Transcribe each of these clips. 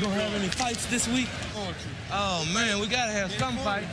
gonna have any fights this week? Oh man, we gotta have some fights.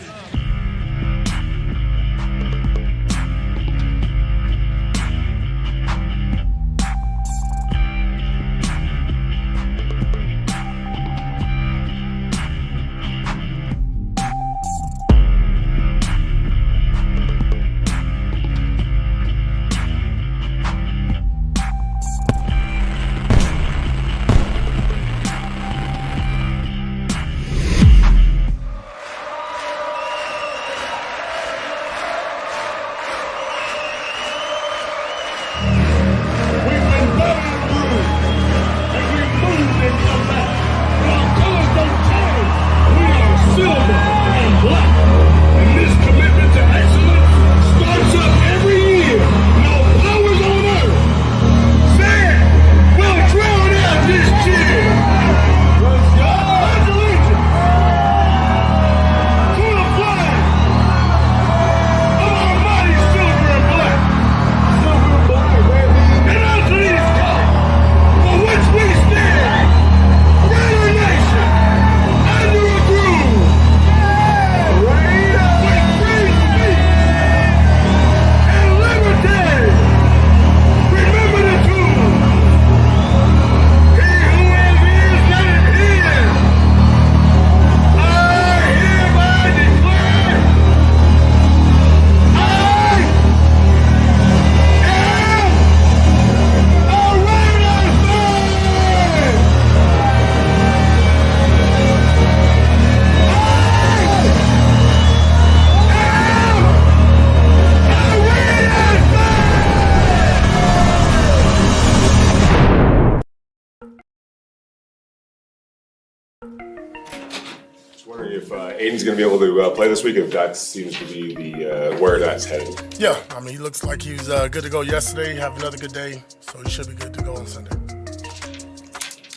Wondering if Aiden's going to be able to play this week, if that seems to be the where that's headed. Yeah, I mean, he looks like he was good to go yesterday, have another good day, so he should be good to go on Sunday.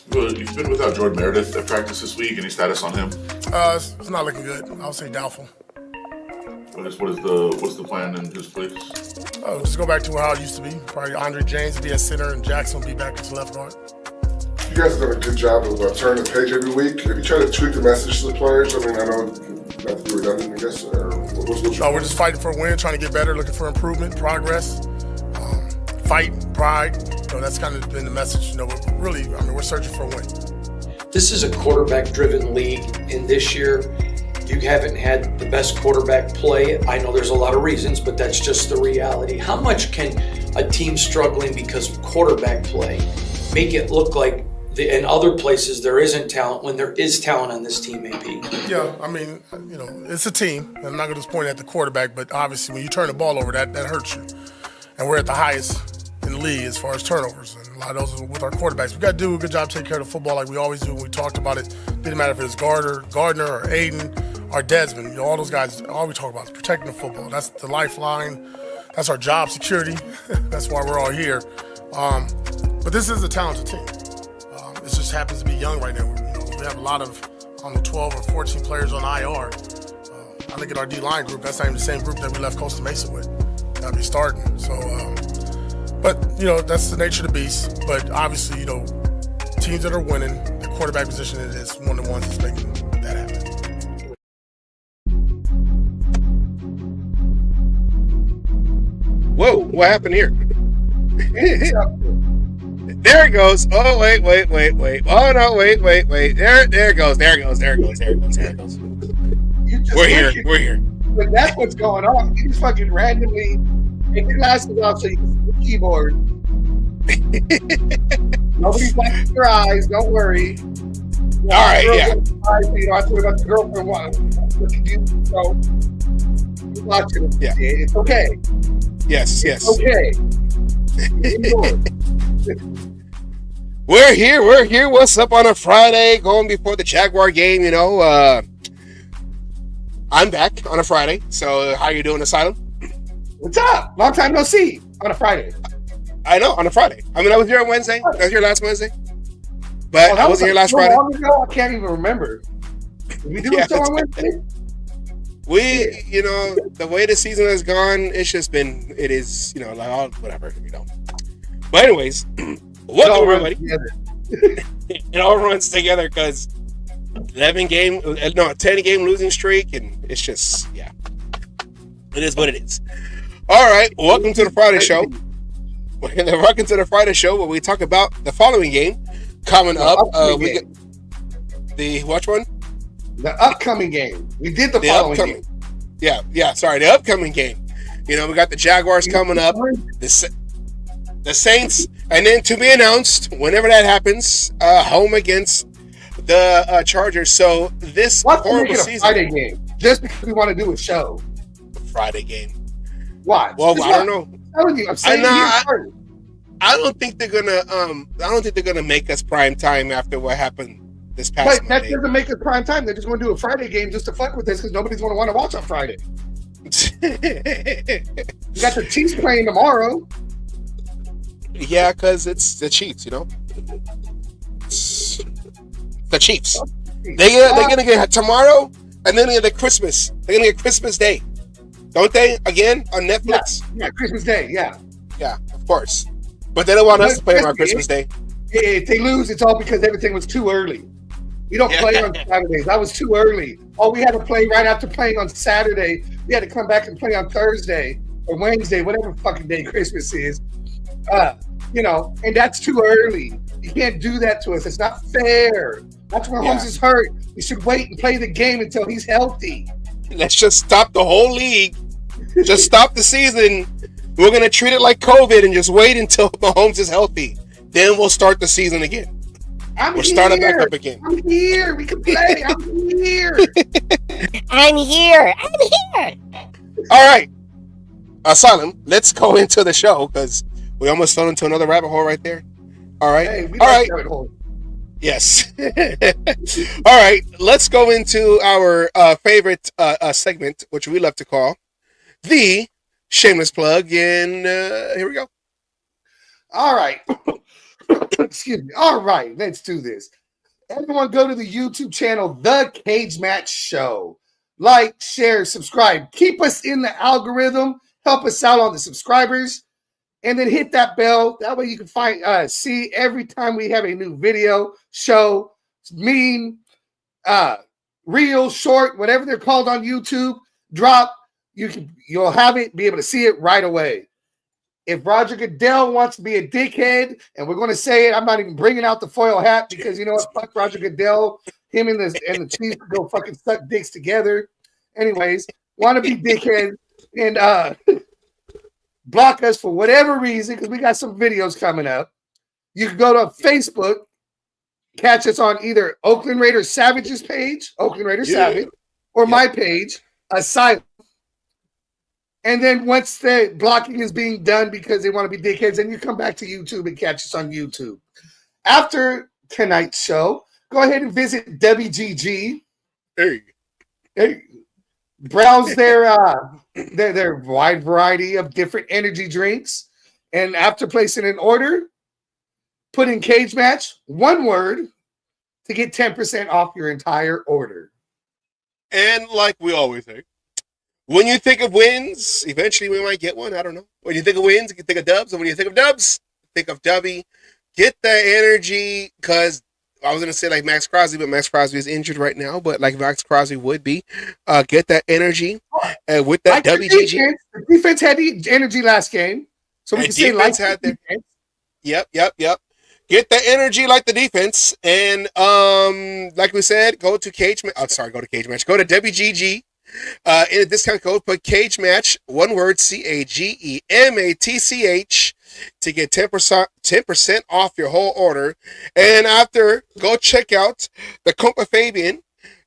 Well, you've been without Jordan Meredith at practice this week. Any status on him? It's not looking good. I would say doubtful. What's the plan in his place? Just go back to how it used to be. Probably Andre James will be at center and Jackson will be back as left guard. You guys have done a good job of turning the page every week. Have you tried to tweak the message to the players? I mean, I know not to be redundant, I guess. Or we're just fighting for a win, trying to get better, looking for improvement, progress, fight, pride. That's kind of been the message. We're searching for a win. This is a quarterback-driven league, and this year you haven't had the best quarterback play. I know there's a lot of reasons, but that's just the reality. How much can a team struggling because of quarterback play make it look like in other places there isn't talent when there is talent on this team, maybe? Yeah, I mean, it's a team. I'm not going to just point at the quarterback, but obviously when you turn the ball over, that hurts you. And we're at the highest in the league as far as turnovers. And a lot of those are with our quarterbacks. We got to do a good job taking care of the football like we always do when we talked about it. Didn't matter if it was Gardner or Aiden or Desmond. All those guys, all we talk about is protecting the football. That's the lifeline. That's our job security. That's why we're all here. But this is a talented team. It just happens to be young right now. We have a lot of 12 or 14 players on IR. I look at our D-line group. That's not even the same group that we left Costa Mesa with. That'll be starting. So, but that's the nature of the beast. But obviously, teams that are winning, the quarterback position is one of the ones that's making that happen. Whoa! What happened here? There it goes. Oh, wait. Oh, no, wait. There it goes. We're here. But that's what's going on. You just fucking randomly take your glasses off so you can see the keyboard. Nobody's watching your eyes. Don't worry. All right, yeah. You don't have to worry about the girlfriend what you do. So, you're watching it. Yeah. It's okay. Yes. Okay. We're here. What's up on a Friday? Going before the Jaguar game, I'm back on a Friday. So how you doing, Asylum? What's up? Long time no see on a Friday. I know, on a Friday. I mean, I was here on Wednesday. I was here last Wednesday. But I wasn't here last Friday. Long ago, I can't even remember. Did we do it on Wednesday? The way the season has gone, it is, whatever, But anyways, welcome everybody. It all runs together because 10 game losing streak, and it's just it is what it is. All right, welcome to the Friday show. Welcome to the Friday show where we talk about the following game coming up. We get the which one? The upcoming game. We did the following game. Sorry, the upcoming game. We got the Jaguars coming up, the Saints, and then to be announced whenever that happens, home against the Chargers. So this horrible season. Friday game just because we want to do a show. Friday game. Why? Well, I don't know. I'm saying I don't think they're gonna make us prime time after what happened this past But Monday. that doesn't make it prime time. They're just going to do a Friday game just to fuck with this because nobody's going to want to watch on Friday. You got the Chiefs playing tomorrow. Yeah, because it's the Chiefs, It's the Chiefs. They're gonna get tomorrow, and then they get Christmas. They're gonna get Christmas Day, don't they? Again on Netflix. Yeah, Christmas Day. Yeah, of course. But they don't want us to play on Christmas Day. If they lose, it's all because everything was too early. We don't play on Saturdays. That was too early. Oh, we had to play right after playing on Saturday. We had to come back and play on Thursday or Wednesday, whatever fucking day Christmas is. And that's too early. You can't do that to us. It's not fair. That's where Holmes is hurt. We should wait and play the game until he's healthy. Let's just stop the whole league. Just stop the season. We're going to treat it like COVID and just wait until Mahomes is healthy. Then we'll start the season again. Start it back up again. I'm here. We can play. I'm here. I'm here. All right. Asylum, let's go into the show because we almost fell into another rabbit hole right there. All right. Hey, all right. Yes. All right. Let's go into our favorite segment, which we love to call the shameless plug. And here we go. All right. Excuse me. All right. Let's do this. Everyone go to the YouTube channel, The Cage Match Show. Like, share, subscribe. Keep us in the algorithm. Help us out on the subscribers. And then hit that bell. That way you can see every time we have a new video, show, reel, short, whatever they're called on YouTube, drop. You'll have it, be able to see it right away. If Roger Goodell wants to be a dickhead, and we're going to say it, I'm not even bringing out the foil hat because you know what? Fuck Roger Goodell. Him and the Chiefs go fucking suck dicks together. Anyways, want to be dickhead and block us for whatever reason because we got some videos coming up. You can go to Facebook, catch us on either Oakland Raiders Savage's page, Oakland Raiders Savage, or my page, Asylum. And then once the blocking is being done because they want to be dickheads, then you come back to YouTube and catch us on YouTube. After tonight's show, go ahead and visit WGG. Hey. Browse their wide variety of different energy drinks. And after placing an order, put in Cage Match, one word, to get 10% off your entire order. And like we always say, when you think of wins, eventually we might get one. I don't know. When you think of wins, you can think of dubs. And when you think of dubs, think of Dubby. Get the energy, because I was going to say like Max Crosby, but Max Crosby is injured right now. But like Max Crosby would be. Get that energy with that like WGG. The defense had the energy last game. So we can say like had the defense. Yep. Get the energy like the defense. And like we said, go to Cage Match. Go to WGG. In a discount code, put Cage Match, one word, CAGEMATCH, to get 10% off your whole order. And after, go check out the Compa Fabian,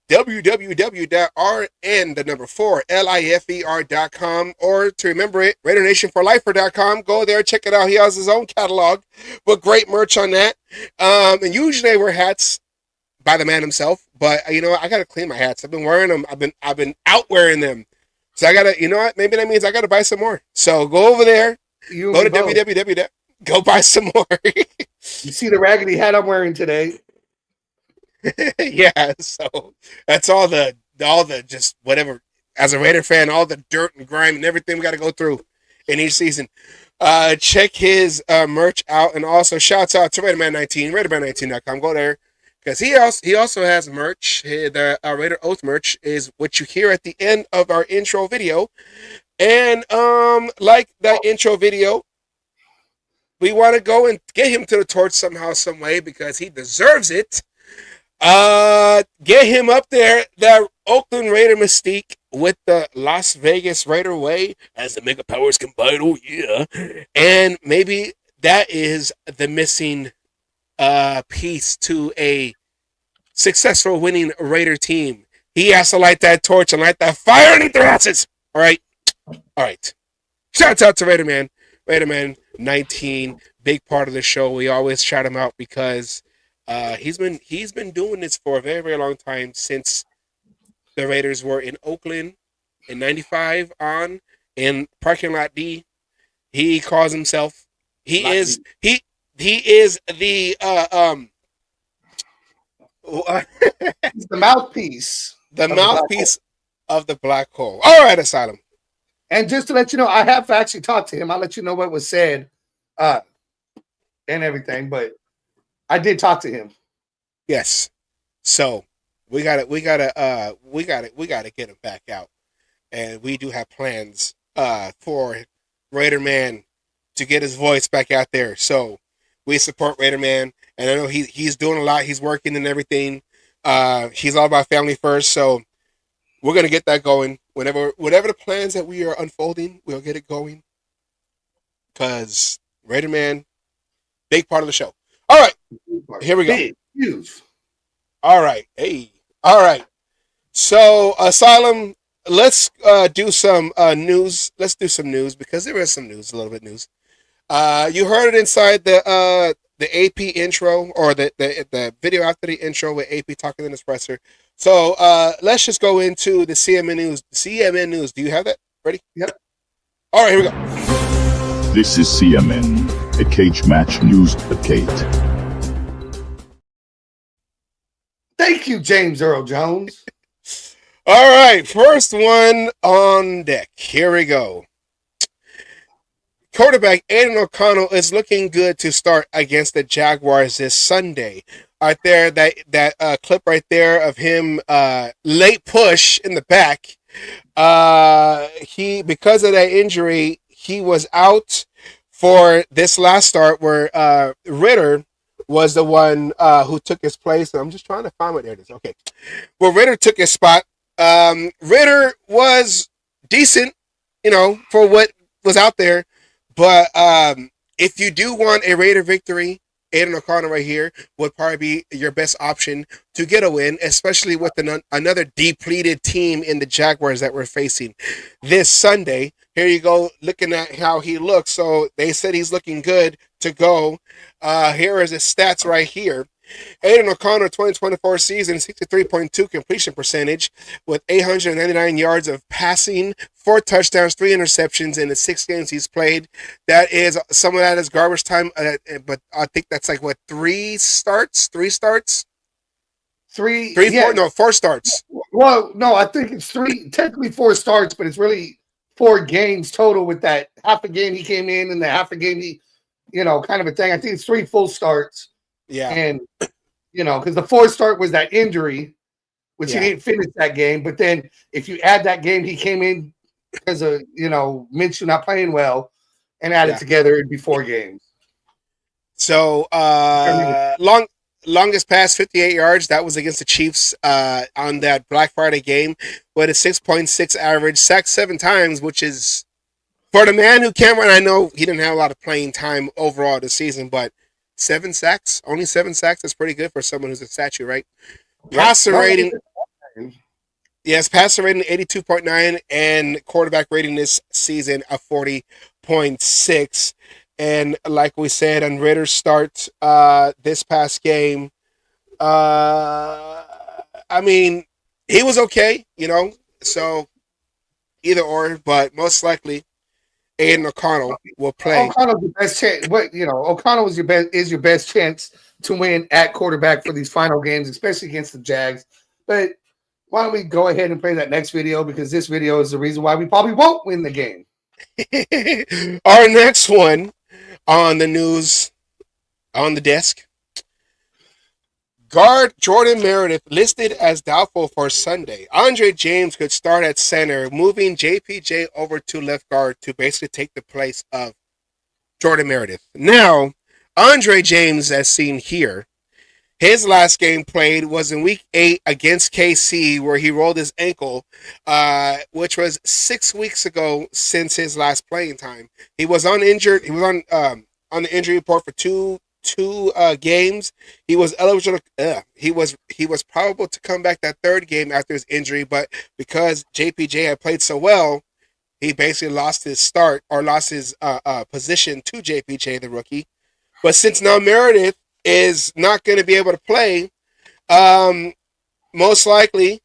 www.rn4lifer.com, or to remember it, RaiderNationForLifer.com. Go there, check it out. He has his own catalog with great merch on that. And usually I wear hats by the man himself, but you know what? I gotta clean my hats. I've been wearing them. I've been out wearing them. So I gotta, you know what? Maybe that means I gotta buy some more. So go over there. Go to www. Go buy some more. You see the raggedy hat I'm wearing today? Yeah. So that's all the just whatever. As a Raider fan, all the dirt and grime and everything we gotta go through in each season. Check his merch out, and also shouts out to RaiderMan19, RaiderMan19.com. Go there. because he also has merch. The Raider Oath merch is what you hear at the end of our intro video, and like that intro video, we want to go and get him to the torch somehow, some way, because he deserves it. Get him up there, that Oakland Raider mystique with the Las Vegas Raider way as the mega powers combine. Oh yeah, and maybe that is the missing piece to a successful winning Raider team. He has to light that torch and light that fire underneath their asses. All right. Shouts out to Raider Man 19, big part of the show. We always shout him out because he's been doing this for a very, very long time, since the Raiders were in Oakland in '95 on in parking lot D. He calls himself he is the He's the mouthpiece. the mouthpiece of the black hole. All right, Asylum. And just to let you know, I have actually talked to him. I'll let you know what was said and everything, but I did talk to him. Yes. So we gotta get him back out. And we do have plans for Raider Man to get his voice back out there. So we support Raider Man, and I know he's doing a lot. He's working and everything. He's all about family first, so we're gonna get that going. Whatever the plans that we are unfolding, we'll get it going. Cause Raider Man, big part of the show. All right, here we go. Big, huge. All right, hey, all right. So Asylum, let's do some news. Let's do some news because there is some news, a little bit news. You heard it inside the AP intro, or the video after the intro with AP talking in his presser. So let's just go into the CMN news. CMN news. Do you have that ready? Yep. All right, here we go. This is CMN, a cage match news update. Thank you, James Earl Jones. All right, first one on deck. Here we go. Quarterback Aiden O'Connell is looking good to start against the Jaguars this Sunday. Right there, that clip right there of him late push in the back. He, because of that injury, he was out for this last start where Ritter was the one who took his place. I'm just trying to find what there it is. Okay, well, Ritter took his spot. Ritter was decent, for what was out there. But if you do want a Raider victory, Aiden O'Connell right here would probably be your best option to get a win, especially with another depleted team in the Jaguars that we're facing this Sunday. Here you go, looking at how he looks. So they said he's looking good to go. Here is his stats right here. Aiden O'Connell 2024 season, 63.2 completion percentage with 899 yards of passing, 4 touchdowns, 3 interceptions in the 6 games he's played. That is, some of that is garbage time, but I think that's like, what, 4 starts? 4 starts? Well, no, I think it's 3, technically 4 starts, but it's really 4 games total with that half a game he came in and the half a game he, kind of a thing. I think it's 3 full starts. Yeah. And, because the 4th start was that injury, which he didn't finish that game. But then if you add that game, he came in because of, Minshew not playing well, and add it together, it'd be 4 games. So, longest pass, 58 yards. That was against the Chiefs on that Black Friday game with a 6.6 average, sacked 7 times, which is, for the man who can't run, I know he didn't have a lot of playing time overall this season, but 7 sacks, only 7 sacks. That's pretty good for someone who's a statue, right? Passer rating, yes, passer rating 82.9, and quarterback rating this season of 40.6. And like we said, on Ritter's start this past game, I mean, he was okay, so either or, but most likely Aiden O'Connell will play. O'Connell's the best chance. O'Connell is your best chance to win at quarterback for these final games, especially against the Jags. But why don't we go ahead and play that next video, because this video is the reason why we probably won't win the game. Our next one on the news, on the desk, Guard Jordan Meredith listed as doubtful for Sunday. Andre James could start at center, moving JPJ over to left guard to basically take the place of Jordan Meredith. Now, Andre James, as seen here, his last game played was in Week 8 against KC, where he rolled his ankle, which was 6 weeks ago since his last playing time. He was uninjured. He was on the injury report for two games. He was eligible. He was probable to come back that third game after his injury, but because JPJ had played so well, he basically lost his start or lost his position to JPJ, the rookie. But since now Meredith is not going to be able to play, most likely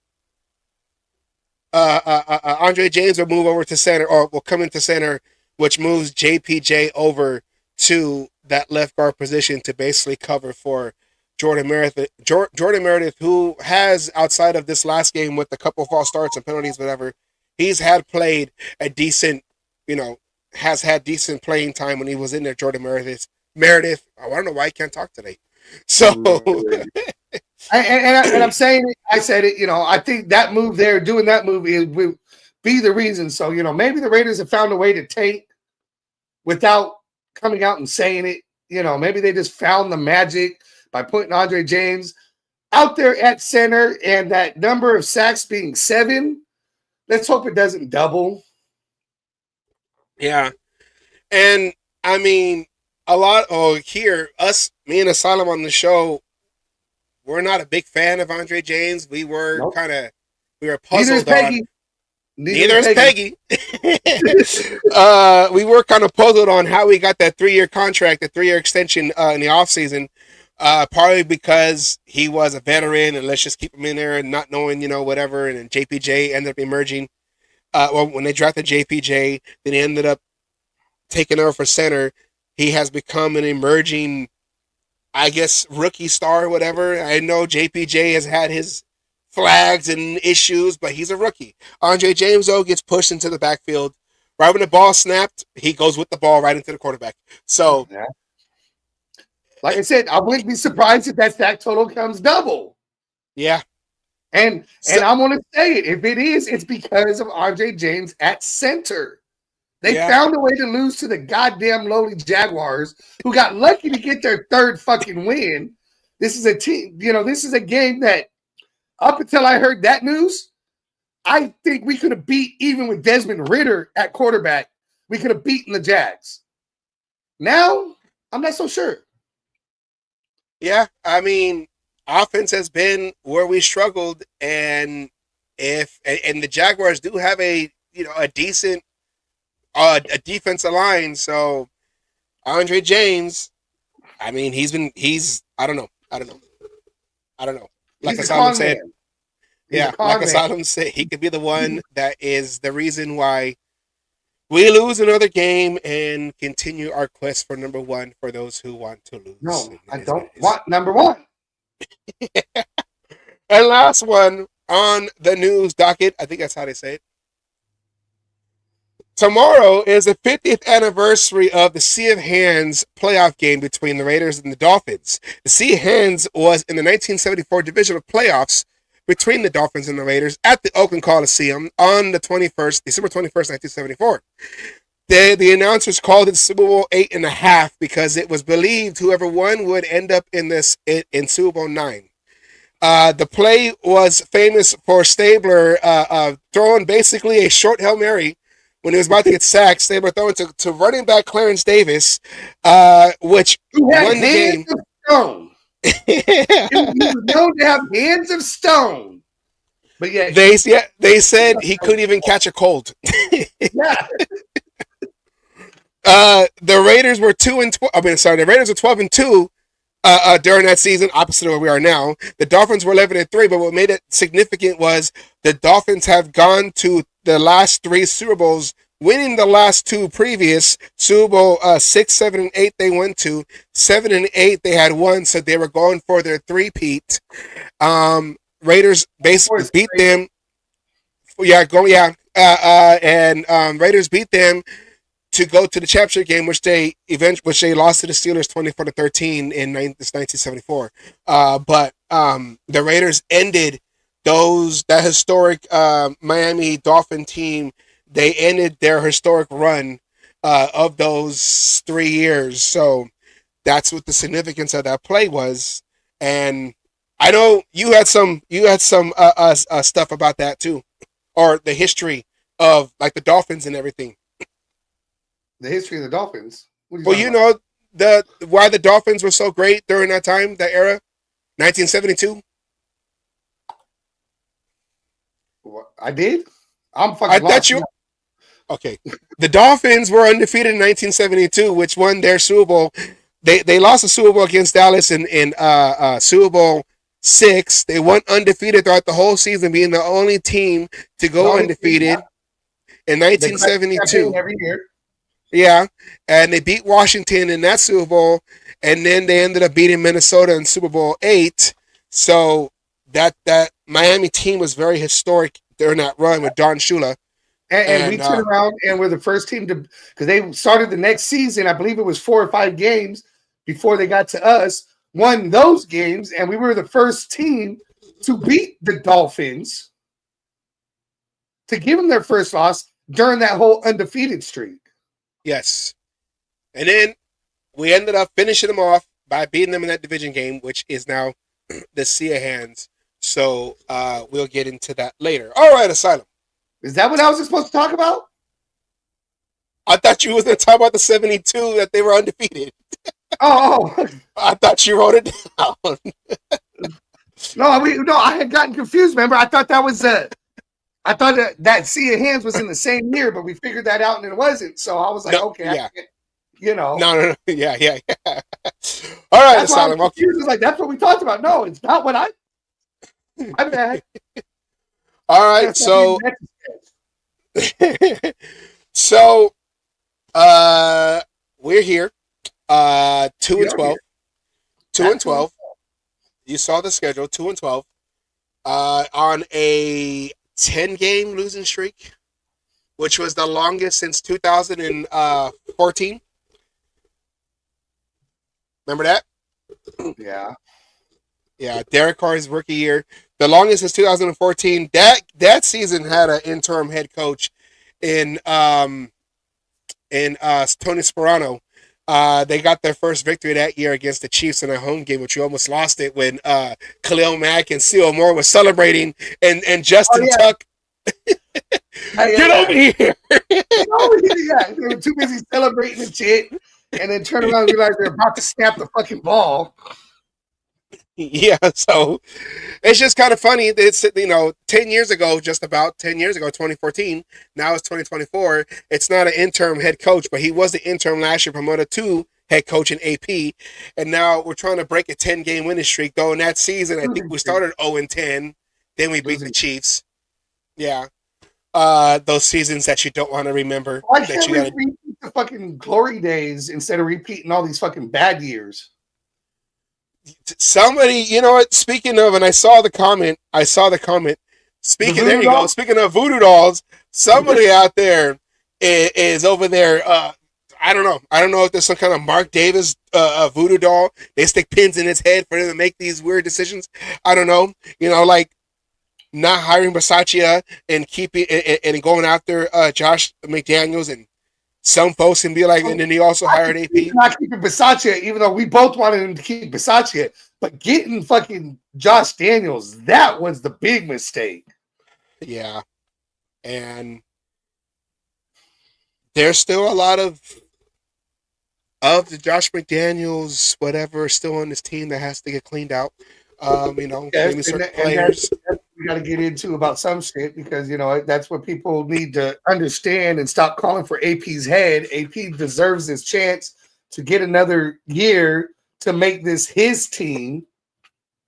Andre James will move over to center or will come into center, which moves JPJ over to that left guard position to basically cover for Jordan Meredith. Jordan Meredith, who has, outside of this last game with a couple false starts and penalties, whatever, he's had played a decent, has had decent playing time when he was in there. Jordan Meredith. I don't know why I can't talk today. So, and I'm saying it. I said it. I think that move there, doing that move, will be the reason. So, maybe the Raiders have found a way to tank without coming out and saying it. Maybe they just found the magic by putting Andre James out there at center and that number of sacks being 7. Let's hope it doesn't double. Yeah. And I mean, me and Asylum on the show, we're not a big fan of Andre James. We were we were puzzled on. Neither is Peggy. We were kind of puzzled on how he got that 3-year contract, the 3-year extension in the offseason, partly because he was a veteran and let's just keep him in there and not knowing, whatever. And then JPJ ended up emerging. When they drafted JPJ, then he ended up taking over for center. He has become an emerging, I guess, rookie star or whatever. I know JPJ has had his flags and issues, but he's a rookie. Andre James, though, gets pushed into the backfield. Right when the ball snapped, he goes with the ball right into the quarterback. So, like I said, I wouldn't be surprised if that sack total comes double. Yeah. And I'm going to say it. If it is, it's because of Andre James at center. They found a way to lose to the goddamn lowly Jaguars, who got lucky to get their 3rd fucking win. This is a team, this is a game that, up until I heard that news, I think we could have beat, even with Desmond Ridder at quarterback, we could have beaten the Jags. Now, I'm not so sure. Yeah, I mean, offense has been where we struggled, and the Jaguars do have a decent a defensive line. So Andre James, I mean, I don't know. Like Asylum said, like Asylum said, he could be the one that is the reason why we lose another game and continue our quest for number 1 for those who want to lose. No, I don't want number 1. And last one on the news docket, I think that's how they say it. Tomorrow is the 50th anniversary of the Sea of Hands playoff game between the Raiders and the Dolphins. The Sea of Hands was in the 1974 divisional playoffs between the Dolphins and the Raiders at the Oakland Coliseum on the December 21st, 1974. The announcers called it Super Bowl 8.5 because it was believed whoever won would end up in Super Bowl 9. The play was famous for Stabler throwing basically a short Hail Mary when he was about to get sacked. Stabler throwing to running back Clarence Davis, which won the game. Of stone. He was known to have hands of stone. But yeah, they said he couldn't even catch a cold. Yeah. The Raiders were 2-12. The Raiders were 12-2 during that season, opposite of where we are now. The Dolphins were 11-3, but what made it significant was the Dolphins have gone to the last 3 Super Bowls, winning the last 2 previous. Super Bowl 6, 7, and 8 they went to. 7 and 8 they had won, so they were going for their three-peat. Raiders basically beat them. And Raiders beat them to go to the championship game, which they lost to the Steelers 24-13 in 1974. But the Raiders ended that historic Miami Dolphin team. They ended their historic run of those 3 years. So that's what the significance of that play was. And I know you had some stuff about that too, or the history of like the Dolphins and everything. The history of the Dolphins. Well, you know why the Dolphins were so great during that time, that era, 1972. I did. I'm fucking. I thought you. Okay, the Dolphins were undefeated in 1972, which won their Super Bowl. They lost the Super Bowl against Dallas in Super Bowl VI. They went undefeated throughout the whole season, being the only team to go undefeated in 1972. Every year. Yeah, and they beat Washington in that Super Bowl, and then they ended up beating Minnesota in Super Bowl VIII. So that Miami team was very historic during that run with Don Shula. And we turned around and we're the first team to, because they started the next season, I believe it was 4 or 5 games before they got to us, won those games, and we were the first team to beat the Dolphins, to give them their first loss during that whole undefeated streak. Yes. And then we ended up finishing them off by beating them in that division game, which is now the sea of hands. So we'll get into that later. All right, Asylum. Is that what I was supposed to talk about? I thought you was going to talk about the 72 that they were undefeated. Oh. I thought you wrote it down. No, I had gotten confused. Remember, I thought that was I thought that Sea of Hands was in the same year, but we figured that out and it wasn't. So I was like, okay, yeah. No. Yeah. All right, that's Asylum. why I'm confused. Like, that's what we talked about. No, it's not what my bad. All right, so we're here. 2-12. 2-12. You saw the schedule, 2-12. On a 10-game losing streak, which was the longest since 2014. Remember that? Yeah. Yeah, Derek Carr's rookie year, the longest since 2014. That season had an interim head coach in Tony Sperano. They got their first victory that year against the Chiefs in a home game, which we almost lost it when Khalil Mack and Seal Moore was celebrating, and Justin Tuck. Get over here! Yeah, they were too busy celebrating and shit, and then turn around and realize they're about to snap the fucking ball. Yeah, so it's just kind of funny. It's 10 years ago, just about 10 years ago, 2014. Now it's 2024. It's not an interim head coach, but he was the interim last year, promoted to head coach in AP, and now we're trying to break a 10-game winning streak. Though in that season, I think we started 0-10, then we beat the Chiefs. Yeah, those seasons that you don't want to remember. Why can't we repeat the fucking glory days instead of repeating all these fucking bad years? Somebody, you know what? Speaking of, and I saw the comment. Speaking, there you go. Speaking of voodoo dolls, somebody out there is over there. I don't know. I don't know if there's some kind of Mark Davis voodoo doll. They stick pins in his head for him to make these weird decisions. I don't know. Like not hiring Bisaccia and keeping and going after Josh McDaniels, and some folks can be like, and then he also hired AP. Not keeping Bisaccia, even though we both wanted him to keep Bisaccia, but getting fucking Josh Daniels, that was the big mistake. Yeah. And there's still a lot of the Josh McDaniels, whatever, still on this team that has to get cleaned out. Maybe certain players. That's we got to get into about some shit, because that's what people need to understand and stop calling for AP's head. AP deserves his chance to get another year to make this his team,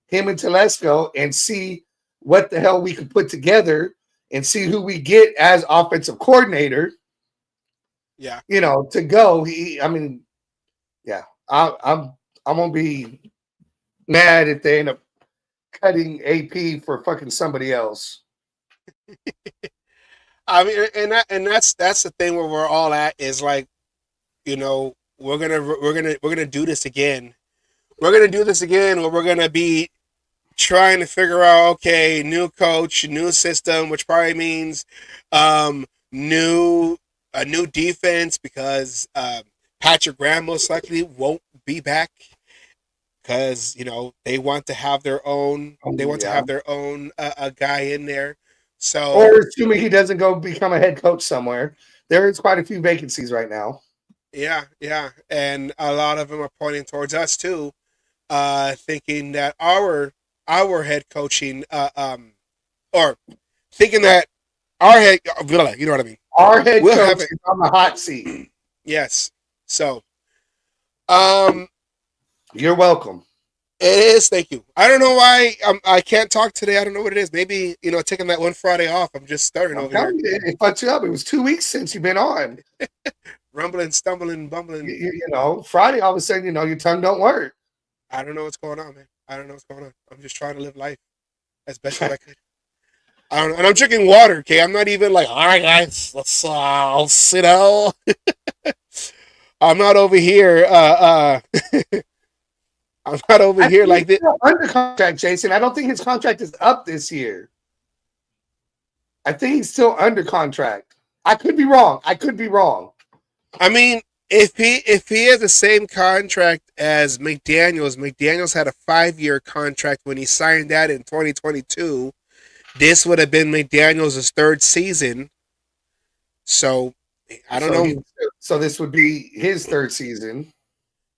him and Telesco, and see what the hell we can put together and see who we get as offensive coordinator. Yeah, to go. I'm gonna be mad if they end up cutting AP for fucking somebody else. I mean, and that's the thing where we're all at is like, we're gonna do this again. We're gonna do this again, where we're gonna be trying to figure out, okay, new coach, new system, which probably means new a new defense, because Patrick Graham most likely won't be back, because they want to have their own guy in there. So Or assuming he doesn't go become a head coach somewhere. There is quite a few vacancies right now. yeah, and a lot of them are pointing towards us too, thinking that our head coaching, or thinking that our head, you know what I mean. Our head We'll have coach it. is on the hot seat. Yes. So, You're welcome. it is. Thank you. I don't know why I can't talk today. I don't know what it is. Maybe taking that one Friday off. I'm just starting I'm over here, telling you, it fucked you up. It was 2 weeks since you've been on. rumbling, stumbling, bumbling. Friday, all of a sudden, your tongue don't work. I don't know what's going on, man. I don't know what's going on. I'm just trying to live life as best as I could. I don't know. And I'm drinking water. Okay, I'm not even like, all right, guys, let's I'll sit down. I'm not over here. I'm not over here like this. He's still under contract, Jason. I don't think his contract is up this year. I think he's still under contract. I could be wrong. I mean, if he has the same contract as McDaniels had a 5-year contract when he signed that in 2022. This would have been McDaniels' third season. So I don't know. So this would be his third season.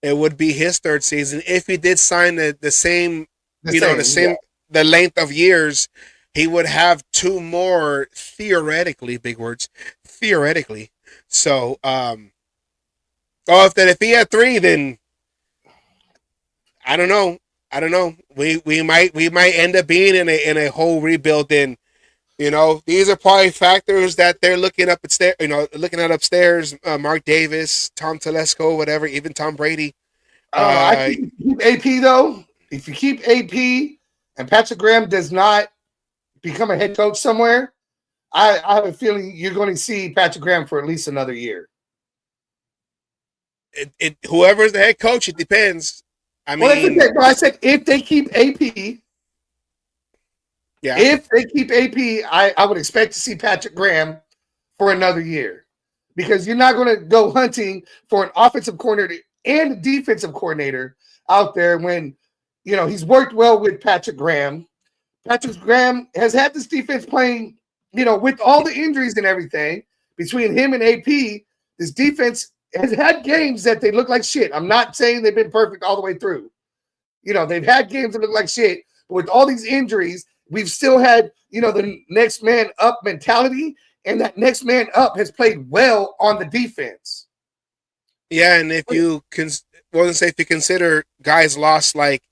It would be his third season if he did sign the same, the length of years. He would have 2 more, theoretically, big words, theoretically. So, if he had 3, then I don't know. We might end up being in a whole rebuild. Then, these are probably factors that they're looking at upstairs. Mark Davis, Tom Telesco, whatever, even Tom Brady. I think if you keep AP though. If you keep AP and Patrick Graham does not become a head coach somewhere, I have a feeling you're going to see Patrick Graham for at least another year. Whoever's the head coach, it depends. I said if they keep AP. Yeah. If they keep AP, I would expect to see Patrick Graham for another year, because you're not going to go hunting for an offensive coordinator and a defensive coordinator out there when he's worked well with Patrick Graham. Patrick Graham has had this defense playing, with all the injuries and everything between him and AP. This defense has had games that they look like shit. I'm not saying they've been perfect all the way through. They've had games that look like shit, but with all these injuries, we've still had, the next man up mentality, and that next man up has played well on the defense. Yeah, and if you consider guys lost like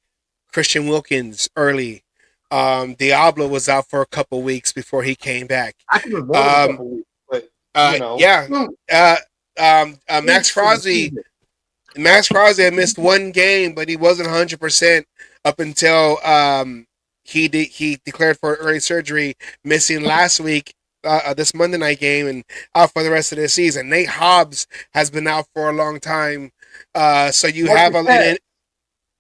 Christian Wilkins early, Diablo was out for a couple weeks before he came back. I can remember a couple weeks, but Max Crosby had missed 1 game, but he wasn't 100% up until he declared for early surgery, missing last week, this Monday night game, and out for the rest of the season. Nate Hobbs has been out for a long time. So you have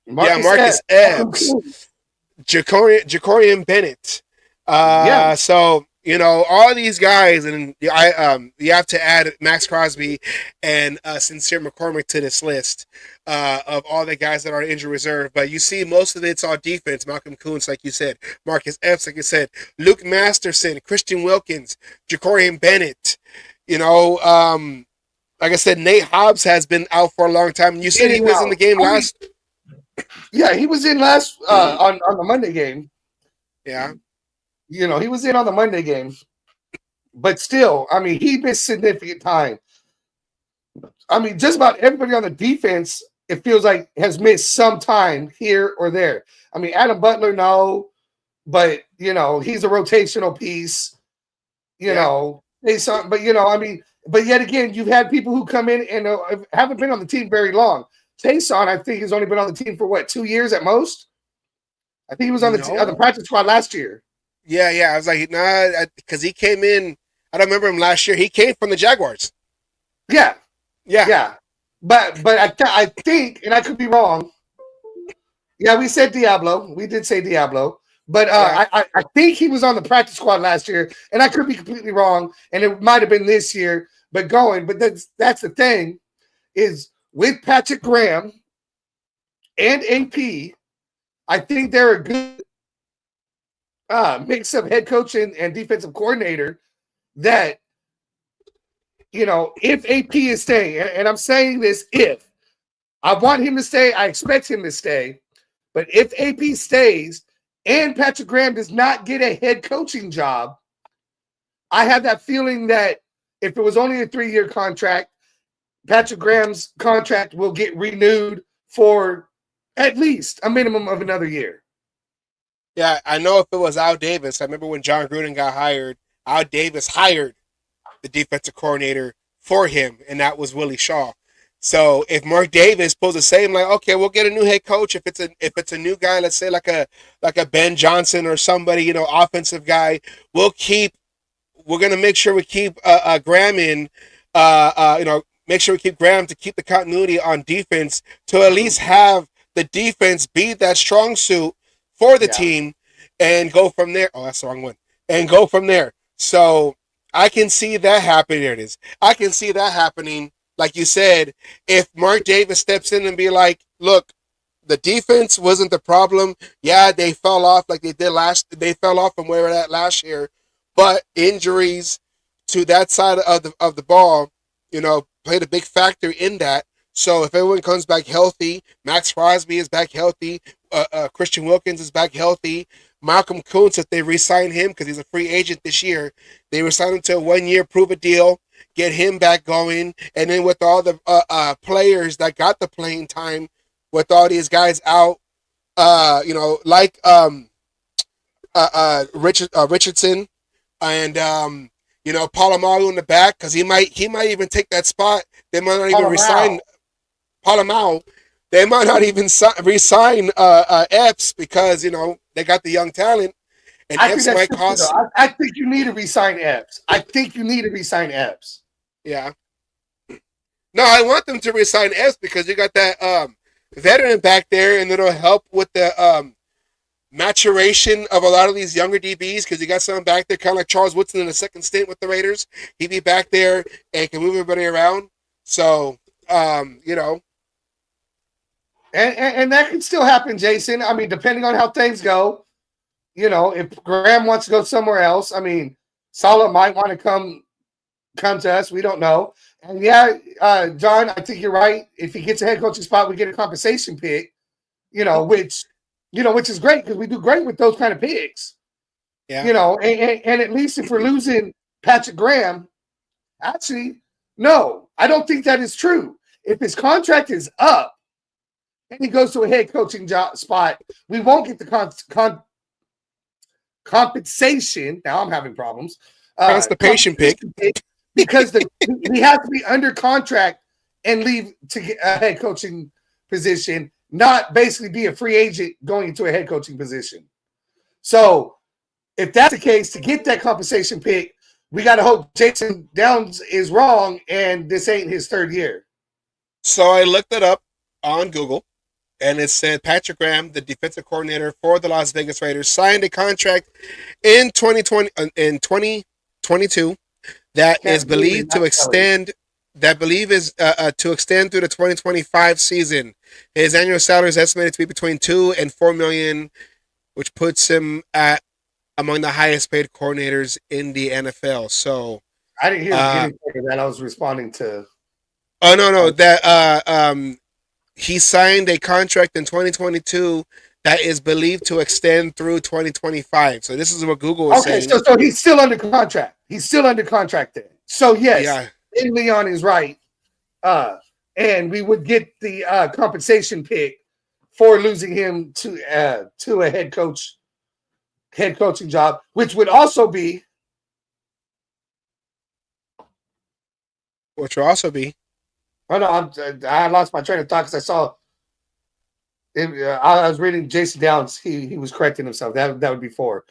Marcus Epps, Jacorian Bennett. So all these guys, and you have to add Max Crosby and Sincere McCormick to this list of all the guys that are injury reserve. But you see, most of it's all defense. Malcolm Kuntz, like you said, Marcus Epps, like you said, Luke Masterson, Christian Wilkins, Jacorian Bennett. Like I said, Nate Hobbs has been out for a long time. You said he was in the game last. Yeah, he was in last on the Monday game. Yeah. He was in on the Monday game, but still, he missed significant time. Just about everybody on the defense, it feels like, has missed some time here or there. Adam Butler, no, but he's a rotational piece. But yet again, you've had people who come in and haven't been on the team very long. Taysom, I think, has only been on the team for 2 years at most. I think he was on the practice squad last year. Yeah. I was like, nah, because he came in. I don't remember him last year. He came from the Jaguars. Yeah. but I think, and I could be wrong. Yeah, we said Diablo. We did say Diablo. But I think he was on the practice squad last year, and I could be completely wrong, and it might have been this year. But that's the thing is with Patrick Graham and AP, I think they're a good mix of head coach and defensive coordinator. That if AP is staying, and I'm saying this, if I want him to stay, I expect him to stay. But if AP stays and Patrick Graham does not get a head coaching job, I have that feeling that if it was only a 3-year contract, Patrick Graham's contract will get renewed for at least a minimum of another year. Yeah, I know if it was Al Davis, I remember when John Gruden got hired, Al Davis hired the defensive coordinator for him, and that was Willie Shaw. So if Mark Davis pulls the same, like, okay, we'll get a new head coach. If it's a new guy, let's say like a Ben Johnson or somebody, offensive guy, we're gonna make sure we keep Graham in, make sure we keep Graham to keep the continuity on defense to at least have the defense be that strong suit for the team and go from there. Oh, that's the wrong one. And go from there. So I can see that happening. There it is. I can see that happening. Like you said, if Mark Davis steps in and be like, look, the defense wasn't the problem. Yeah, they fell off like they did they fell off from where we're at last year. But injuries to that side of the ball, played a big factor in that. So if everyone comes back healthy, Max Crosby is back healthy, Christian Wilkins is back healthy, Malcolm Kuntz, if they re-sign him because he's a free agent this year, they re-sign him to a 1-year prove-a-deal, get him back going, and then with all the players that got the playing time, with all these guys out, like Richardson and Polamalu in the back, because he might even take that spot. They might not even resign Polamalu. They might not even resign Epps because they got the young talent, and Epps might cost. I think you need to resign Epps. Yeah. No, I want them to resign Epps because you got that veteran back there, and it'll help with the maturation of a lot of these younger DBs because you got someone back there, kind of like Charles Woodson in the second stint with the Raiders. He'd be back there and can move everybody around. So, And that can still happen, Jason. I mean, depending on how things go, if Graham wants to go somewhere else, I mean, Saleh might want to come to us. We don't know. And John, I think you're right. If he gets a head coaching spot, we get a compensation pick, which is great because we do great with those kind of picks. Yeah. And at least if we're losing Patrick Graham, actually, no, I don't think that is true. If his contract is up, and he goes to a head coaching job spot, we won't get the compensation. Now I'm having problems. Constipation pick. Because he has to be under contract and leave to get a head coaching position, not basically be a free agent going into a head coaching position. So if that's the case, to get that compensation pick, we got to hope Jason Downs is wrong and this ain't his 3rd year. So I looked it up on Google. And it said Patrick Graham, the defensive coordinator for the Las Vegas Raiders, signed a contract in 2022 that is believed to extend. That to extend through the 2025 season. His annual salary is estimated to be between $2 and $4 million, which puts him at among the highest paid coordinators in the NFL. So I didn't hear that. I was responding to. Oh no, that he signed a contract in 2022 that is believed to extend through 2025. So this is what Google is saying. Okay, so he's still under contract. He's still under contract there. So yes, Leon is right. And we would get the compensation pick for losing him to a head coaching job, which would also be. Oh no, I lost my train of thought because I saw. I was reading Jason Downs. He was correcting himself. That would be 4.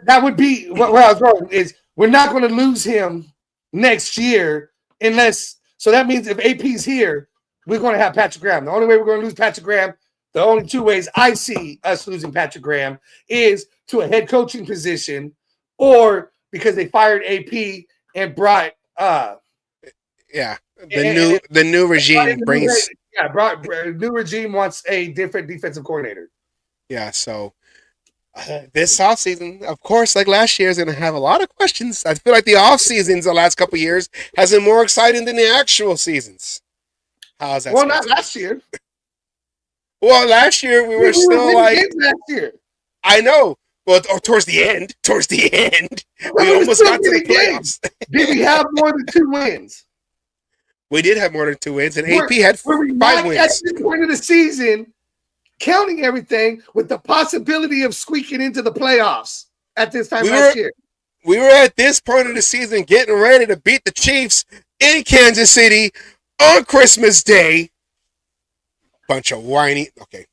That would be where I was going. Is we're not going to lose him next year So that means if AP's here, we're going to have Patrick Graham. The only way we're going to lose Patrick Graham, the only two ways I see us losing Patrick Graham is to a head coaching position or because they fired AP and brought the new regime brings new regime wants a different defensive coordinator. Yeah, so this offseason, of course, like last year, is going to have a lot of questions. I feel like the offseasons the last couple of years has been more exciting than the actual seasons. How's that? Well, not last year. Well, last year we were still like last year. I know. Well, towards the end, we almost got to the playoffs. Did we have more than 2 wins? We did have more than 2 wins, and AP had 5 wins. At this point of the season, counting everything with the possibility of squeaking into the playoffs at this time last year. We were at this point of the season getting ready to beat the Chiefs in Kansas City on Christmas Day. Bunch of whiny. Okay.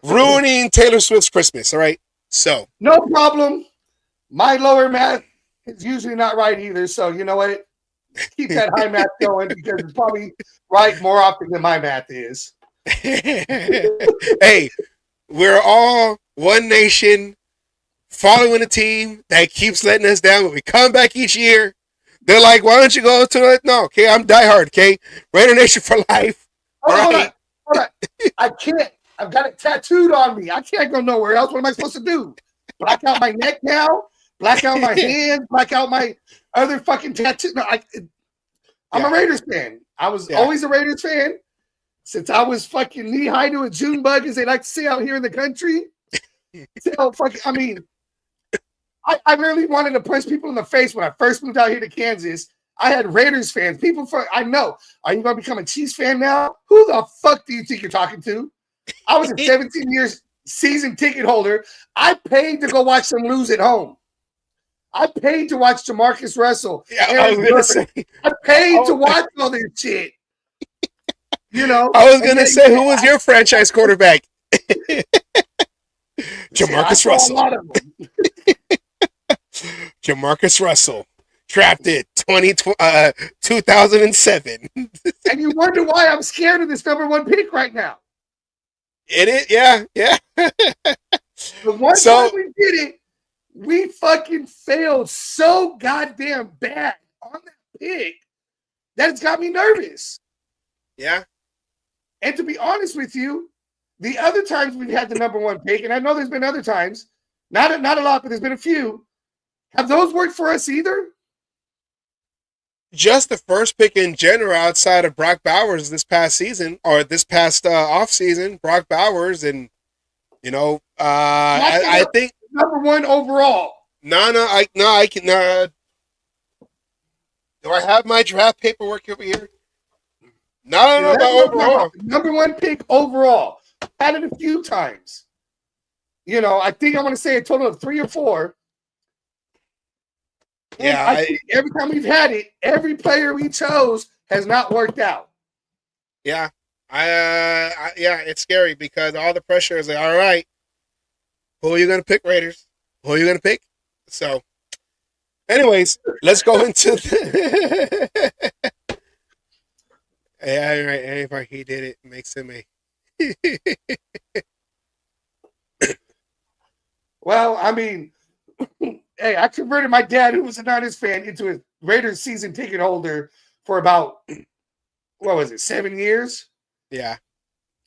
Ruining Taylor Swift's Christmas, all right? So. No problem. My lower math is usually not right either, so you know what? Keep that high math going because it's probably right more often than my math is. Hey, we're all one nation following a team that keeps letting us down, but we come back each year. They're like, why don't you go to it? No, okay, I'm diehard, okay? Raider Nation for life. Hold on. I can't. I've got it tattooed on me. I can't go nowhere else. What am I supposed to do? Black out my neck now? Black out my hands? Black out my other fucking tattoo? No, I'm a Raiders fan. I was always a Raiders fan since I was fucking knee high to a June bug, as they like to say out here in the country. So I mean, I really wanted to punch people in the face when I first moved out here to Kansas. I had Raiders fans. I know. Are you going to become a Chiefs fan now? Who the fuck do you think you're talking to? I was a 17 years season ticket holder. I paid to go watch them lose at home. I paid to watch Jamarcus Russell. Yeah, I was going to say. I paid to watch all this shit. You know? I was going to say, who was your franchise quarterback? Jamarcus Russell. A lot of them. Jamarcus Russell. Drafted 2007. And you wonder why I'm scared of this number 1 pick right now. It is, yeah. The one time we did it, we fucking failed so goddamn bad on that pick that it's got me nervous. Yeah. And to be honest with you, the other times we've had the number 1 pick, and I know there's been other times, not a lot, but there's been a few. Have those worked for us either? Just the first pick in general outside of Brock Bowers this past season or this past offseason, Brock Bowers, and I think number 1 overall. I can. Do I have my draft paperwork over here? No, overall. Number 1 pick overall. Had it a few times. I think I want to say a total of 3 or 4. Yeah, I think every time we've had it, every player we chose has not worked out. Yeah, it's scary because all the pressure is like, all right, who are you gonna pick, Raiders? Who are you gonna pick? So, anyways, let's go into. Yeah, right. Anybody he did it makes him a. Well, I mean. Hey, I converted my dad, who was a Niners fan, into a Raiders season ticket holder for about, 7 years? Yeah.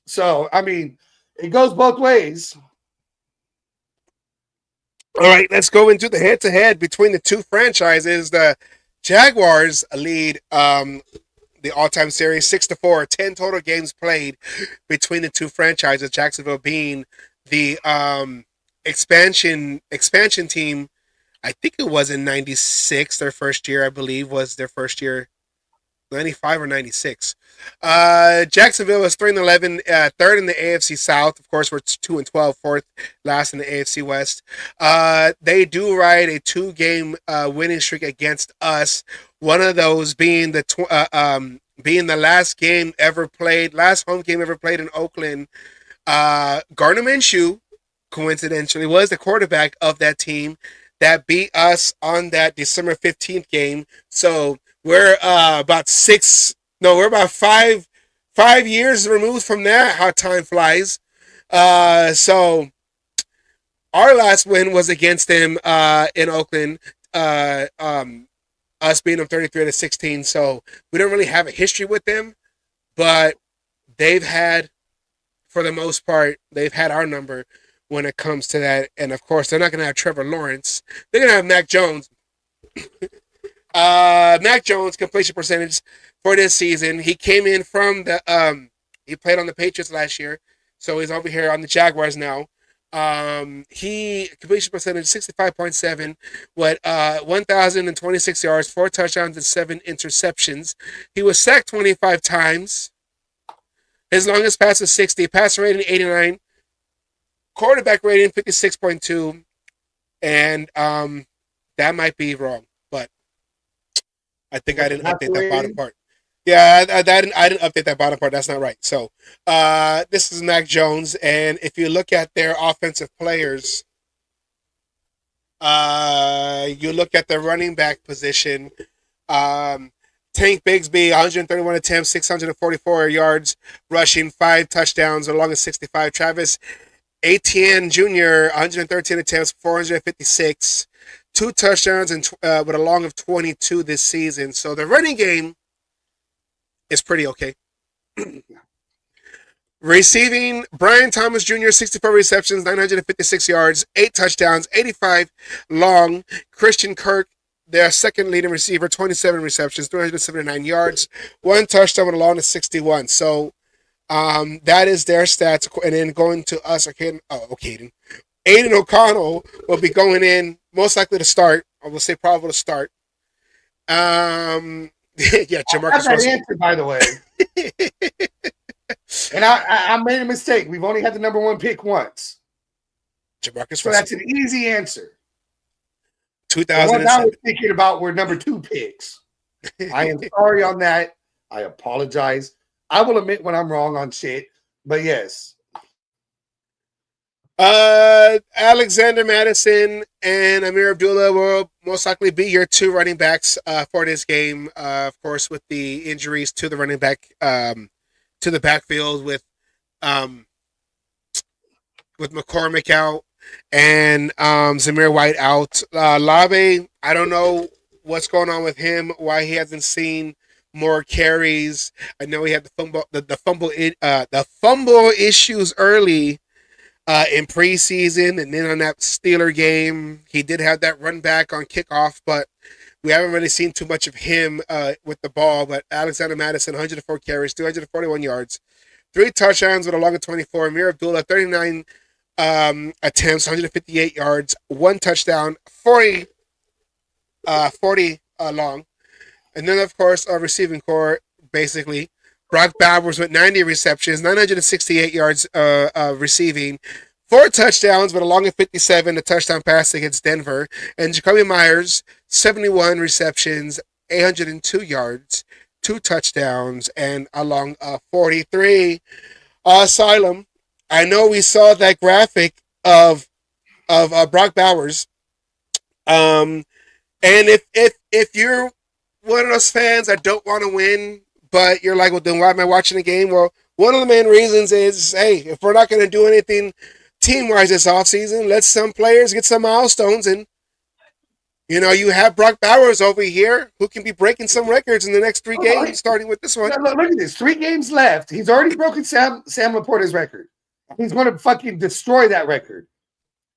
So, I mean, it goes both ways. All right, let's go into the head-to-head between the two franchises. The Jaguars lead the all-time series 6-4, 10 total games played between the two franchises, Jacksonville being the expansion team. I think it was in 96, their first year, I believe, was their first year, 95 or 96. Jacksonville was 3-11, third in the AFC South. Of course, we're 2-12, fourth last in the AFC West. They do ride a 2-game winning streak against us. One of those being the last home game ever played in Oakland. Gardner Minshew, coincidentally, was the quarterback of that team that beat us on that December 15th game. So We're we're about 5 years removed from that. How time flies. So our last win was against them in Oakland. Us beating them 33-16. So we don't really have a history with them, but they've had, for the most part, they've had our number when it comes to that. And of course, they're not going to have Trevor Lawrence. They're going to have Mac Jones. Mac Jones completion percentage for this season. He came in from he played on the Patriots last year, so he's over here on the Jaguars now. He completion percentage 65.7 with 1,026 yards, 4 touchdowns, and 7 interceptions. He was sacked 25 times. His longest pass was 60, passer rating 89, quarterback rating 56.2, and that might be wrong, but I think I didn't update that bottom part. Yeah, I didn't update that bottom part. That's not right. So this is Mac Jones, and if you look at their offensive players, you look at the running back position. Tank Bigsby, 131 attempts, 644 yards, rushing, 5 touchdowns, along with 65. Travis Etienne Jr., 113 attempts, 456, 2 touchdowns, and with a long of 22 this season. So the running game is pretty okay. Receiving, Brian Thomas Jr., 64 receptions, 956 yards, 8 touchdowns, 85 long. Christian Kirk, their second leading receiver, 27 receptions, 379 yards, 1 touchdown with a long of 61. So that is their stats. And then going to us, Aiden O'Connell will be going in, most likely to start. I will say probably to start. Yeah, Jamarcus Russell. Answer, by the way. And I made a mistake. We've only had the number 1 pick once. Jamarcus so Russell. That's an easy answer. 2007. The ones I was thinking about were number 2 picks. I am sorry on that. I apologize. I will admit when I'm wrong on shit, but yes. Alexander Madison and Amir Abdullah will most likely be your 2 running backs for this game. Of course, with the injuries to the running back, to the backfield with McCormick out and Zamir White out. Labe, I don't know what's going on with him. Why he hasn't seen more carries. I know he had the fumble issues early in preseason, and then on that Steeler game, he did have that run back on kickoff, but we haven't really seen too much of him with the ball. But Alexander Madison, 104 carries, 241 yards, 3 touchdowns with a long of 24. Amir Abdullah, 39 attempts, 158 yards, 1 touchdown, 40 long. And then, of course, our receiving core, basically, Brock Bowers with 90 receptions, 968 yards receiving, 4 touchdowns, but a long of 57, a touchdown pass against Denver. And Jacoby Myers, 71 receptions, 802 yards, 2 touchdowns, and a long of 43. Asylum, I know we saw that graphic of Brock Bowers. And if you're one of those fans that don't want to win, but you're like, well, then why am I watching the game? Well, one of the main reasons is, hey, if we're not going to do anything team-wise this offseason, let some players get some milestones. And, you have Brock Bowers over here who can be breaking some records in the next 3 games, starting with this one. Look at this. 3 games left. He's already broken Sam Laporta's record. He's going to fucking destroy that record.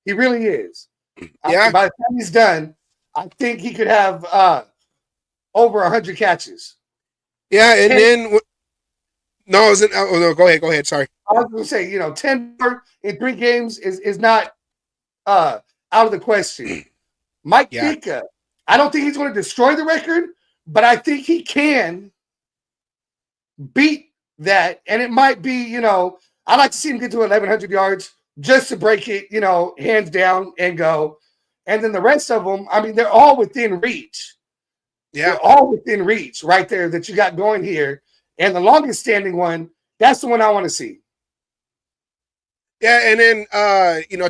He really is. Yeah. By the time he's done, I think he could have over 100 catches. Yeah, and then no, go ahead. Sorry. I was going to say, 10 in 3 games is not out of the question. Mike Ditka, I don't think he's going to destroy the record, but I think he can beat that. And it might be, I'd like to see him get to 1,100 yards just to break it, hands down and go. And then the rest of them, I mean, they're all within reach. Yeah. They're all within reach right there that you got going here. And the longest standing one, that's the one I want to see. Yeah, and then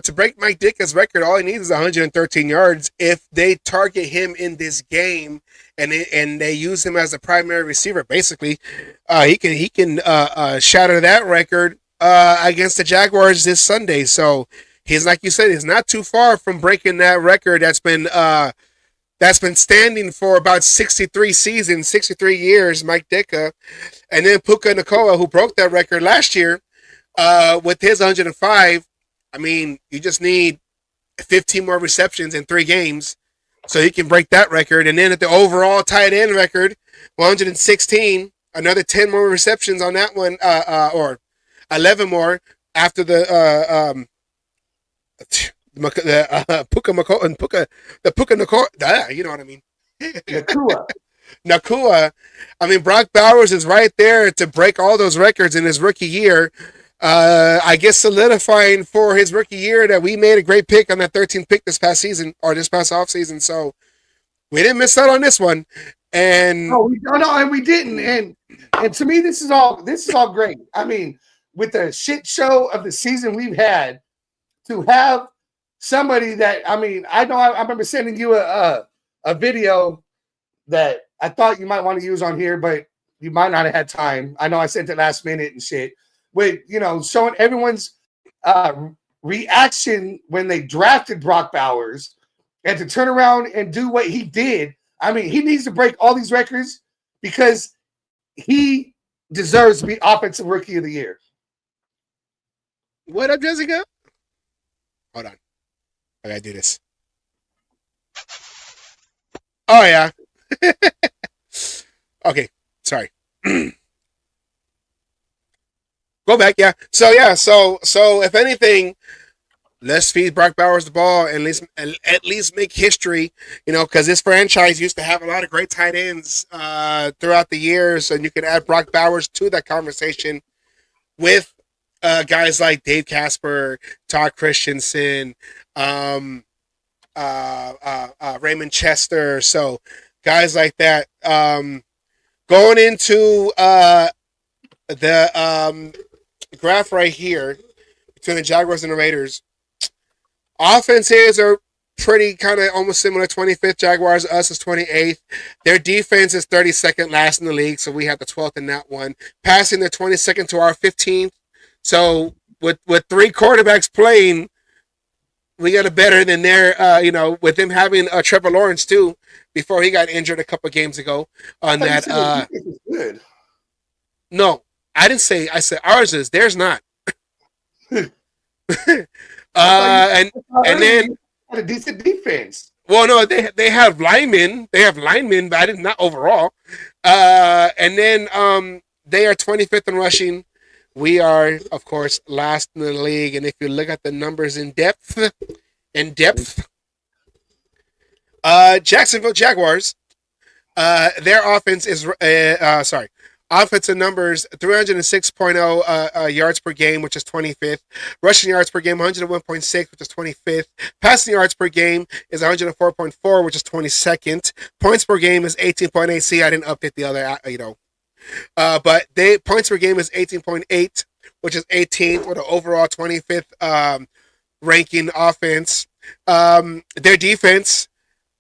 to break Mike Ditka's record, all he needs is 113 yards. If they target him in this game and they use him as a primary receiver, basically, he can shatter that record against the Jaguars this Sunday. So he's, like you said, he's not too far from breaking that record that's been standing for about 63 seasons, 63 years. Mike Ditka, and then Puka Nacua, who broke that record last year. With his 105, I mean, you just need 15 more receptions in 3 games so he can break that record. And then at the overall tight end record, 116, another 10 more receptions on that one, or 11 more after the Puka Nacua, you know what I mean. Nakua. I mean, Brock Bowers is right there to break all those records in his rookie year. I guess solidifying for his rookie year that we made a great pick on that 13th pick this past season or this past offseason. So we didn't miss out on this one. And and we didn't. And to me, this is all great. I mean, with the shit show of the season we've had, to have somebody that, I mean, I remember sending you a video that I thought you might want to use on here, but you might not have had time. I know I sent it last minute and shit. With, showing everyone's reaction when they drafted Brock Bowers, and to turn around and do what he did. I mean, he needs to break all these records because he deserves to be Offensive Rookie of the Year. What up, Jessica? Hold on. I gotta do this. Oh, yeah. Okay, sorry. Go back, yeah. So if anything, let's feed Brock Bowers the ball and at least make history, because this franchise used to have a lot of great tight ends throughout the years, and you can add Brock Bowers to that conversation with guys like Dave Casper, Todd Christensen, Raymond Chester. So guys like that. Going into the graph right here between the Jaguars and the Raiders. Offenses are pretty kind of almost similar. 25th Jaguars, us is 28th. Their defense is 32nd last in the league, so we have the 12th in that one. Passing, they're 22nd to our 15th. So with 3 quarterbacks playing, we got a better than their, with them having Trevor Lawrence too, before he got injured a couple games ago. On that, good. No, I didn't say. I said ours is. Theirs not. And then had a decent defense. Well, no, they have linemen. They have linemen, but I did not overall. And then they are 25th in rushing. We are, of course, last in the league. And if you look at the numbers in depth, Jacksonville Jaguars, their offense is offensive numbers 306.0 yards per game, which is 25th. Rushing yards per game 101.6, which is 25th. Passing yards per game is 104.4, which is 22nd. Points per game is 18.8. See, I didn't update the other, but points per game is 18.8, which is 18th with an overall 25th ranking offense. Their defense,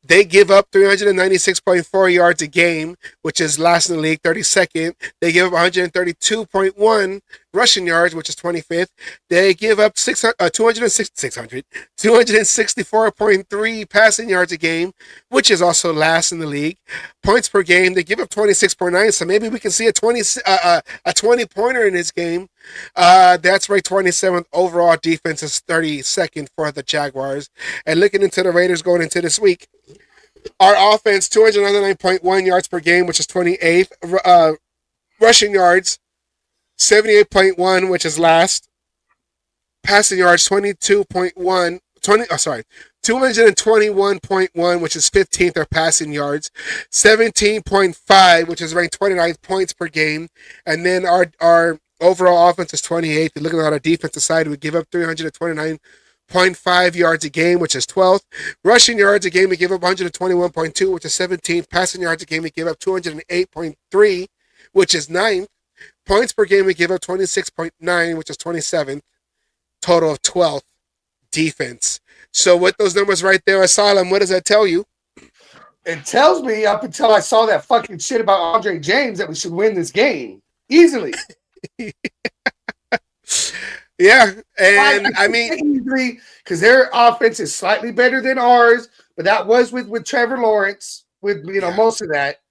they give up 396.4 yards a game, which is last in the league, 32nd. They give up 132.1 rushing yards, which is 25th. They give up 264.3 passing yards a game, which is also last in the league. Points per game, they give up 26.9, so maybe we can see a 20-pointer in this game. That's right, 27th. Overall defense is 32nd for the Jaguars. And looking into the Raiders going into this week, our offense, 299.1 yards per game, which is 28th. Rushing yards, 78.1, which is last. Passing yards, 221.1, which is 15th, our passing yards. 17.5, which is ranked 29th points per game. And then our overall offense is 28th. And looking at our defensive side, we give up 329.5 yards a game, which is 12th. Rushing yards a game, we give up 121.2, which is 17th. Passing yards a game, we give up 208.3, which is 9th. Points per game, we give up 26.9, which is 27th. total of 12th defense. So with those numbers right there, Asylum, what does that tell you? It tells me up until I saw that fucking shit about Andre James that we should win this game easily. Yeah, and I mean, easily because their offense is slightly better than ours, but that was with Trevor Lawrence. With most of that,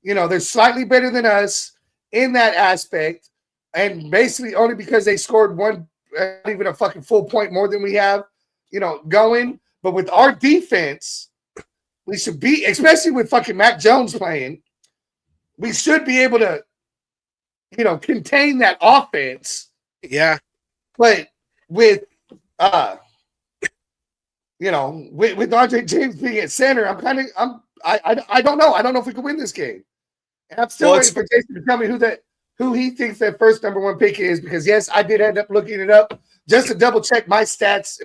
they're slightly better than us in that aspect, and basically only because they scored one, not even a fucking full point more than we have, going. But with our defense, we should be, especially with fucking Mac Jones playing, we should be able to, contain that offense. Yeah. But with with Andre James being at center, I don't know. I don't know if we can win this game. And I'm still waiting for Jason to tell me who he thinks that first number one pick is, because yes, I did end up looking it up just to double check my stats,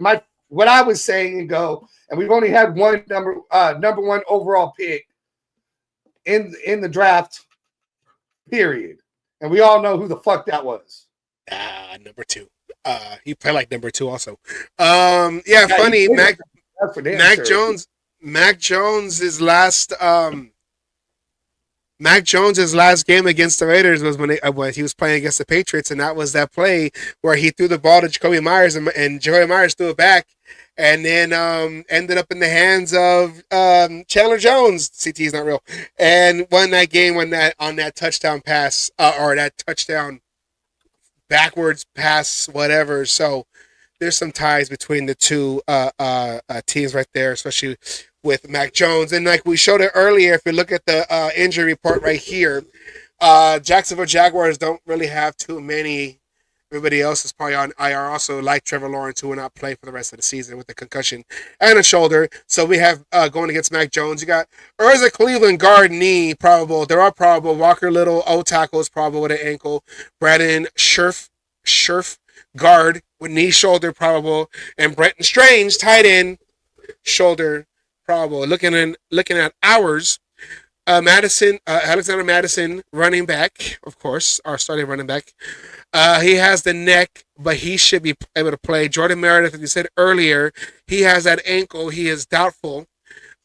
what I was saying and go. And we've only had one number one overall pick in the draft, period. And we all know who the fuck that was. Number 2. He played like number 2 also. Yeah, funny. Mac Jones. Mac Jones' last game against the Raiders was when he was playing against the Patriots, and that was that play where he threw the ball to Jacoby Myers, and Jacoby Myers threw it back, and then ended up in the hands of Chandler Jones. CT is not real, and won that game on that touchdown pass or that touchdown backwards pass, whatever. So there's some ties between the two teams right there, especially with Mac Jones. And like we showed it earlier, if you look at the injury report right here, Jacksonville Jaguars don't really have too many. Everybody else is probably on IR also, like Trevor Lawrence, who will not play for the rest of the season with a concussion and a shoulder. So we have going against Mac Jones. You got Urza Cleveland, guard, knee, probable. They're all probable. Walker Little, O tackle is probable with an ankle. Brandon Scherf, guard with knee, shoulder, probable. And Brenton Strange, tight end, shoulder, probable. Looking at ours, Alexander Madison, running back, of course, our starting running back. He has the neck, but he should be able to play. Jordan Meredith, as you said earlier, he has that ankle. He is doubtful.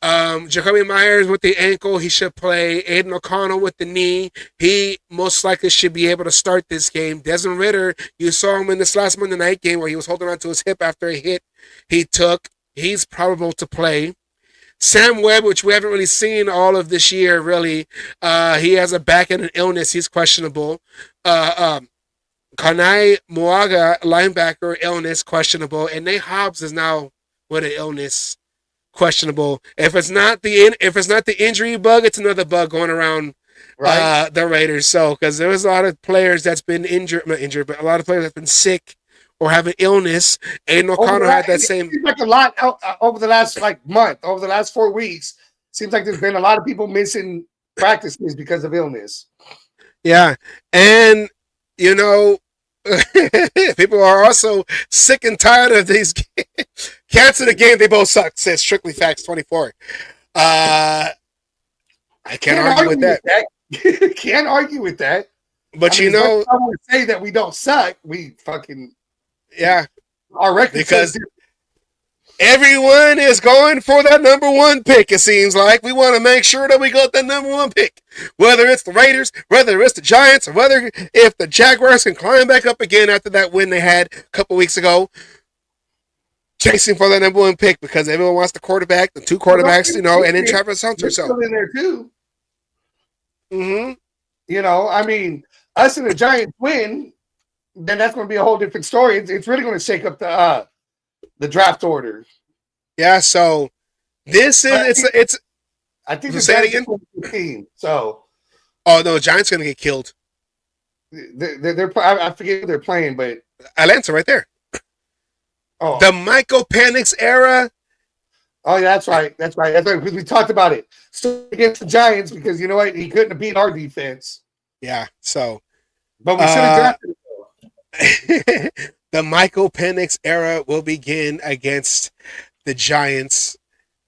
Jacoby Myers with the ankle, he should play. Aiden O'Connell with the knee, he most likely should be able to start this game. Desmond Ridder, you saw him in this last Monday night game where he was holding on to his hip after a hit he took. He's probable to play. Sam Webb, which we haven't really seen all of this year, really. He has a back and an illness. He's questionable. Kanai Moaga, linebacker, illness, questionable. And Nate Hobbs is now with an illness, questionable. If it's not the injury bug, it's another bug going around the Raiders. So, because there was a lot of players that's been not injured, but a lot of players that's been sick or have an illness. Aiden O'Connell had that same. It seems like a lot over the last month, over the last 4 weeks. Seems like there's been a lot of people missing practices because of illness. Yeah, and people are also sick and tired of these cancel the game. They both suck. Says Strictly Facts 24. I can't argue with that. Can't argue with that. But I want to say that we don't suck. We fucking. Yeah, our record because everyone is going for that number one pick. It seems like we want to make sure that we got that number one pick, whether it's the Raiders, whether it's the Giants, or whether if the Jaguars can climb back up again after that win they had a couple weeks ago, chasing for that number one pick because everyone wants the quarterback, the two quarterbacks, and then Travis Hunter. So still in there too. Us and the Giants win. Then that's going to be a whole different story. It's really going to shake up the draft order. Yeah, so this is it's. I think say it again. Team, so. Oh no, Giants going to get killed. They're I forget who they're playing, but Atlanta right there. Oh, the Michael Penix era. Oh yeah, that's right. That's right. Because we talked about it. Still against the Giants because you know what, he couldn't have beat our defense. Yeah, so. But we should have drafted. The Michael Penix era will begin against the Giants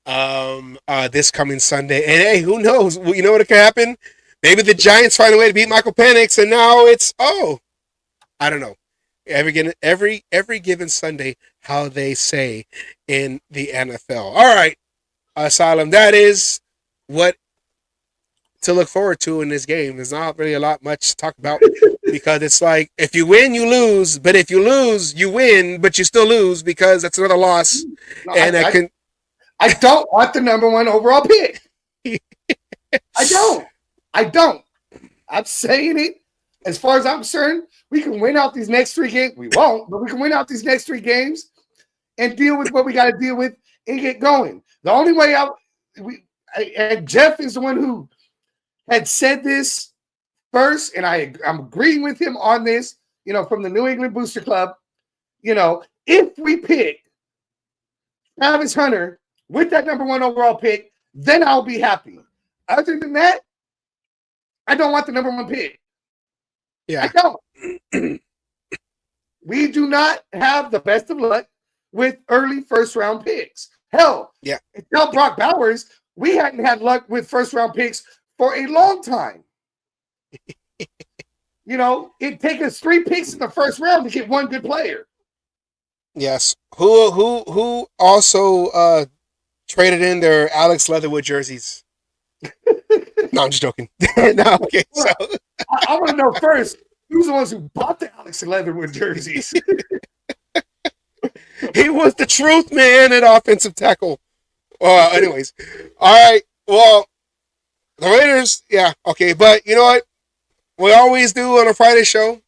this coming Sunday. And hey, who knows? You know what could happen? Maybe the Giants find a way to beat Michael Penix, and now it's I don't know. Every given Sunday, how they say in the NFL. All right, Asylum. That is what to look forward to in this game. There's not really a lot much to talk about because it's like if you win, you lose. But if you lose, you win, but you still lose because that's another loss. No, and I don't want the number 1 overall pick. I don't. I'm saying it. As far as I'm concerned, we can win out these next 3 games. We won't, but we can win out these next 3 games and deal with what we got to deal with and get going. The only way and Jeff is the one who had said this first, and I'm agreeing with him on this, from the New England Booster Club. If we pick Travis Hunter with that number 1 overall pick, then I'll be happy. Other than that, I don't want the number 1 pick. Yeah. I don't. We do not have the best of luck with early first-round picks. Hell, until Brock Bowers, we hadn't had luck with first-round picks for a long time. It'd take us 3 picks in the first round to get 1 good player. Yes. Who also traded in their Alex Leatherwood jerseys? No, I'm just joking. No, okay. So I want to know first who's the ones who bought the Alex Leatherwood jerseys. He was the truth man at offensive tackle. Anyways, all right. Well, the Raiders, yeah, okay. But you know what? We always do on a Friday show.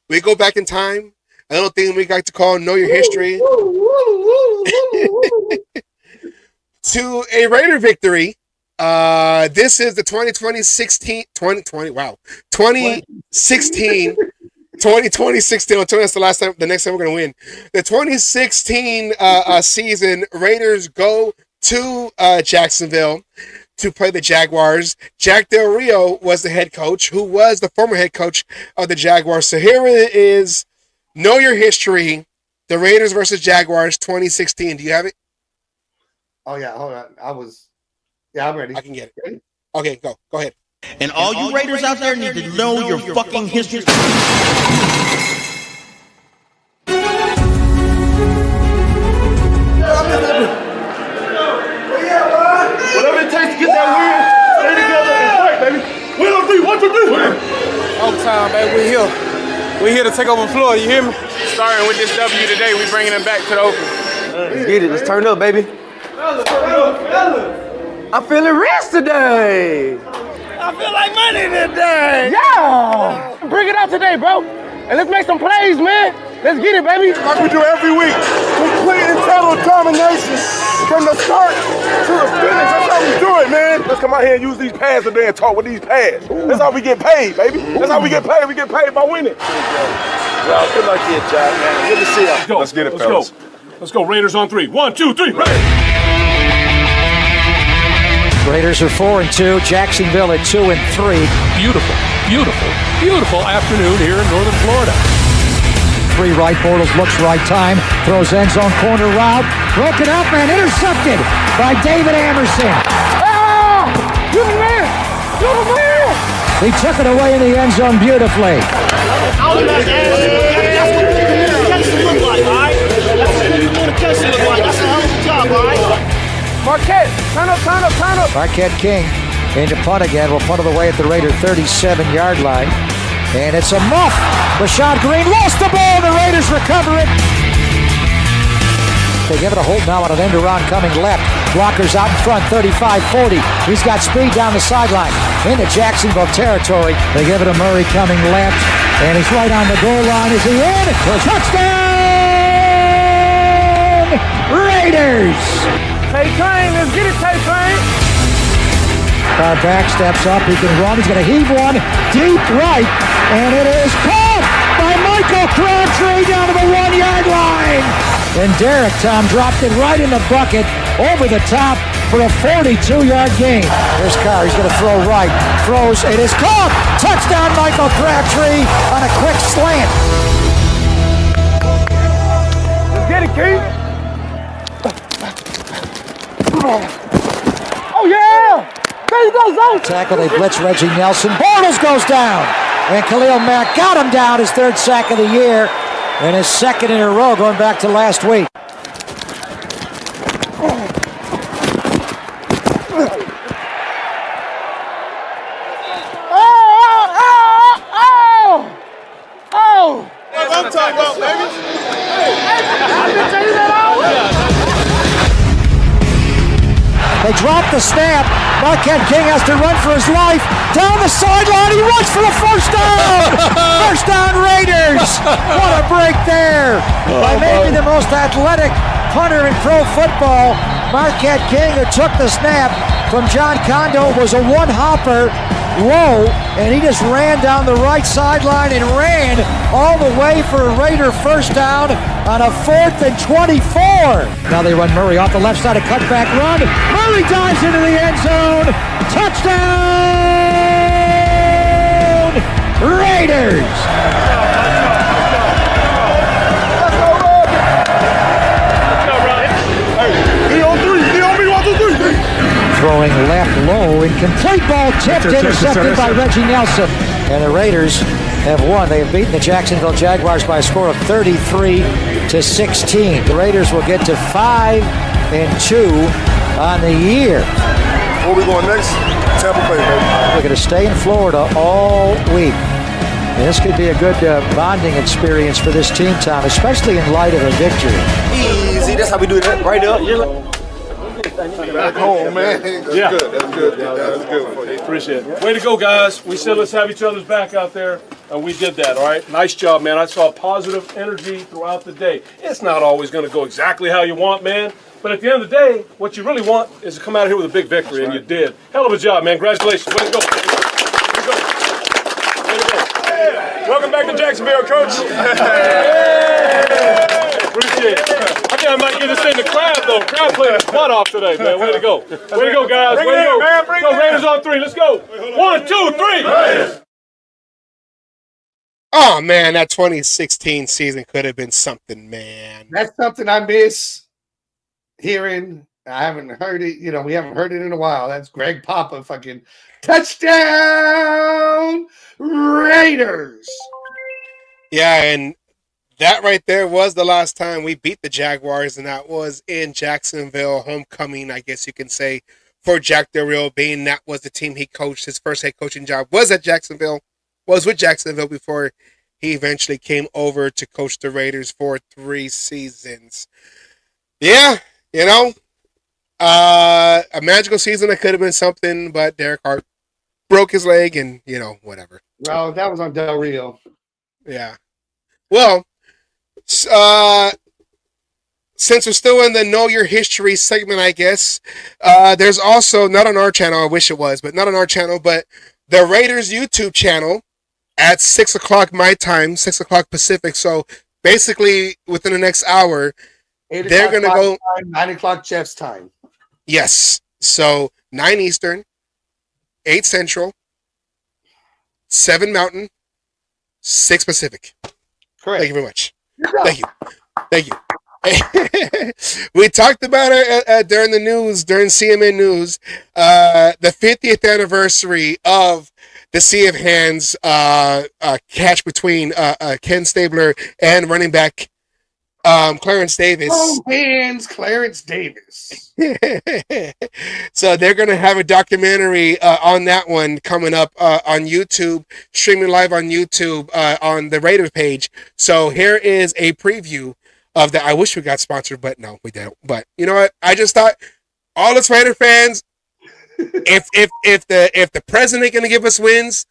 We go back in time. A little thing we like to call Know Your History. To a Raider victory. This is the 2016. I'll tell you that's the next time we're going to win. The 2016 season, Raiders go to Jacksonville to play the Jaguars. Jack Del Rio was the head coach, who was the former head coach of the Jaguars. So here it is. Know Your History. The Raiders versus Jaguars 2016. Do you have it? Oh, yeah. Hold on. I'm ready. I can get it. Okay, go ahead. And all you Raiders out there need to know your fucking history. Whatever it takes to get that win, stay together and fight, baby. Win on 3, 1, 2, 3. Overtime, baby. We're here to take over Florida. You hear me? Starting with this W today, we bringing it back to the open. Let's get it. Let's turn up, baby. I'm feeling rich today. I feel like money today. Yeah. Bring it out today, bro. And let's make some plays, man. Let's get it, baby. Like we do every week. Complete and total domination from the start to the finish. That's how we do it, man. Let's come out here and use these pads today and talk with these pads. That's how we get paid, baby. That's how we get paid. We get paid by winning. Well, good luck to you, Jack, man. Good to see you. Let's get it, fellas. Let's go. Raiders on 3. 1, 2, 3. Ready. Raiders are 4-2. Jacksonville at 2-3. Beautiful afternoon here in northern Florida. 3 right, Bortles looks right time, throws end zone corner route, broken up and intercepted by David Amerson. Ah! You're the man! You're the man! He took it away in the end zone beautifully. That's what the communication look like, all right? That's what the communication look like. That's a hell of a job, all right? Marquette, turn up. Marquette King into punt again. Will punt of the way at the Raider 37-yard line. And it's a muff. Rashad Green lost the ball. The Raiders recover it. They give it a hold now on an end around coming left. Blockers out in front, 35-40. He's got speed down the sideline into Jacksonville territory. They give it to Murray coming left. And he's right on the goal line. Is he in? For a touchdown! Raiders! Tay-Train, let's get it, Tay-Train. Our back steps up. He can run. He's going to heave one deep right. And it is caught by Michael Crabtree down to the 1-yard line. And Derek Tom dropped it right in the bucket over the top for a 42-yard gain. Here's Carr. He's going to throw right. Throws. It is caught. Touchdown, Michael Crabtree on a quick slant. Let's get it, Keith. Oh, yeah. There you go, Zone. Tackle, they blitz Reggie Nelson. Bortles goes down. And Khalil Mack got him down, his 3rd sack of the year. and his second in a row going back to last week. That's what I'm talking about, baby. They drop the snap. Marquette King has to run for his life. Down the sideline, he runs for the first down. First down, Raiders. What a break there by maybe the most athletic punter in pro football. Marquette King, who took the snap from John Kondo, was a one-hopper low, and he just ran down the right sideline and ran all the way for a Raider first down on a 4th and 24. Now they run Murray off the left side, a cutback run. Murray dives into the end zone. Touchdown, Raiders. Throwing left low, incomplete ball tipped, intercepted by Reggie Nelson. And the Raiders have won. They have beaten the Jacksonville Jaguars by a score of 33-16. The Raiders will get to 5-2 on the year. Where we going next? Tampa Bay, baby. We're going to stay in Florida all week. And this could be a good bonding experience for this team, Tom, especially in light of a victory. Easy, that's how we do that, right up. Back home, man. That's good. That's good. That's good for you. Appreciate it. Way to go, guys. We said let's have each other's back out there, and we did that, all right? Nice job, man. I saw positive energy throughout the day. It's not always going to go exactly how you want, man, but at the end of the day, what you really want is to come out of here with a big victory, and you did. Hell of a job, man. Congratulations. Way to go. Way to go. Way to go. Welcome back to Jacksonville, Coach. Appreciate it. I think I might get this in the crowd, though. Crowd playing his butt off today, man. Way to go. Way to go, guys. Way to go. Let's go, Raiders on 3. Let's go. 1, 2, 3. Raiders. Oh, man, that 2016 season could have been something, man. That's something I miss hearing. I haven't heard it. You know, we haven't heard it in a while. That's Greg Papa fucking touchdown Raiders. Yeah, and that right there was the last time we beat the Jaguars, and that was in Jacksonville. Homecoming, I guess you can say, for Jack Del Rio, being that was the team he coached. His first head coaching job was at Jacksonville, was with Jacksonville before he eventually came over to coach the Raiders for 3 seasons. Yeah, you know, a magical season that could have been something, but Derek Hart broke his leg and, you know, whatever. Well, that was on Del Rio. Yeah. Well, since we're still in the Know Your History segment, I guess, there's also, not on our channel, I wish it was, but not on our channel, but the Raiders YouTube channel at 6 o'clock my time, 6 o'clock Pacific. So basically within the next hour, they're going to go... 9 o'clock Jeff's time. Yes. So 9 Eastern, 8 Central, 7 Mountain, 6 Pacific. Correct. Thank you very much. Thank you. Thank you. We talked about it during the news, during CMN News, the 50th anniversary of the Sea of Hands catch between Ken Stabler and running back Clarence Davis. Oh, hands, Clarence Davis. So they're going to have a documentary on that one coming up on YouTube, streaming live on YouTube on the Raiders page. So here is a preview of that. I wish we got sponsored, but no, we didn't. But you know what? I just thought all us Raider fans, if the president going to give us wins,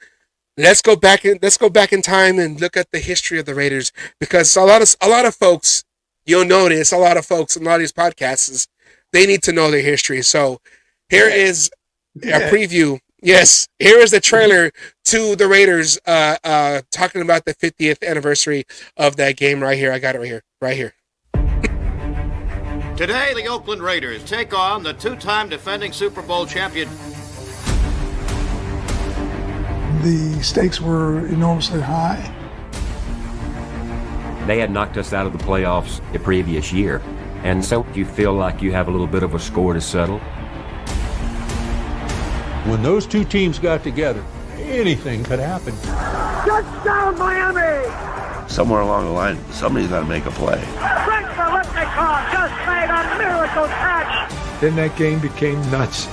let's go back in time and look at the history of the Raiders, because a lot of folks, you'll notice a lot of folks in a lot of these podcasts, they need to know their history. So here is a preview. Yes, here is the trailer to the Raiders talking about the 50th anniversary of that game right here. I got it right here. Today, the Oakland Raiders take on the 2-time defending Super Bowl champion. The stakes were enormously high. They had knocked us out of the playoffs the previous year, and so you feel like you have a little bit of a score to settle. When those two teams got together, anything could happen. Touchdown, Miami! somewhere along the line, somebody's got to make a play. Just made a miracle catch. Then that game became nuts.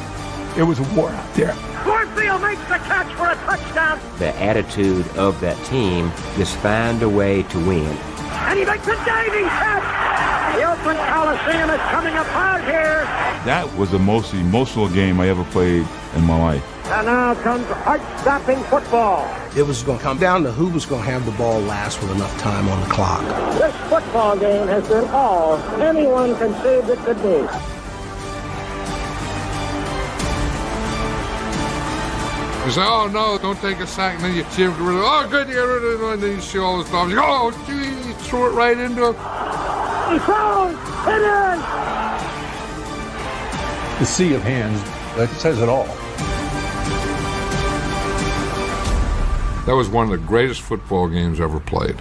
It was a war out there. Cornfield makes the catch for a touchdown. The attitude of that team is find a way to win. And he makes a diving catch. The Oakland Coliseum is coming apart here. That was the most emotional game I ever played in my life. And now comes heart-stopping football. It was going to come down to who was going to have the ball last with enough time on the clock. This football game has been all anyone conceived it could be. You say, oh no, don't take a sack, and then you see him get rid of it. Oh, good, you get rid of it, and then you see all this stuff. You go, oh, gee, you threw it right into him. He throws! It is! The sea of hands, that says it all. That was one of the greatest football games ever played.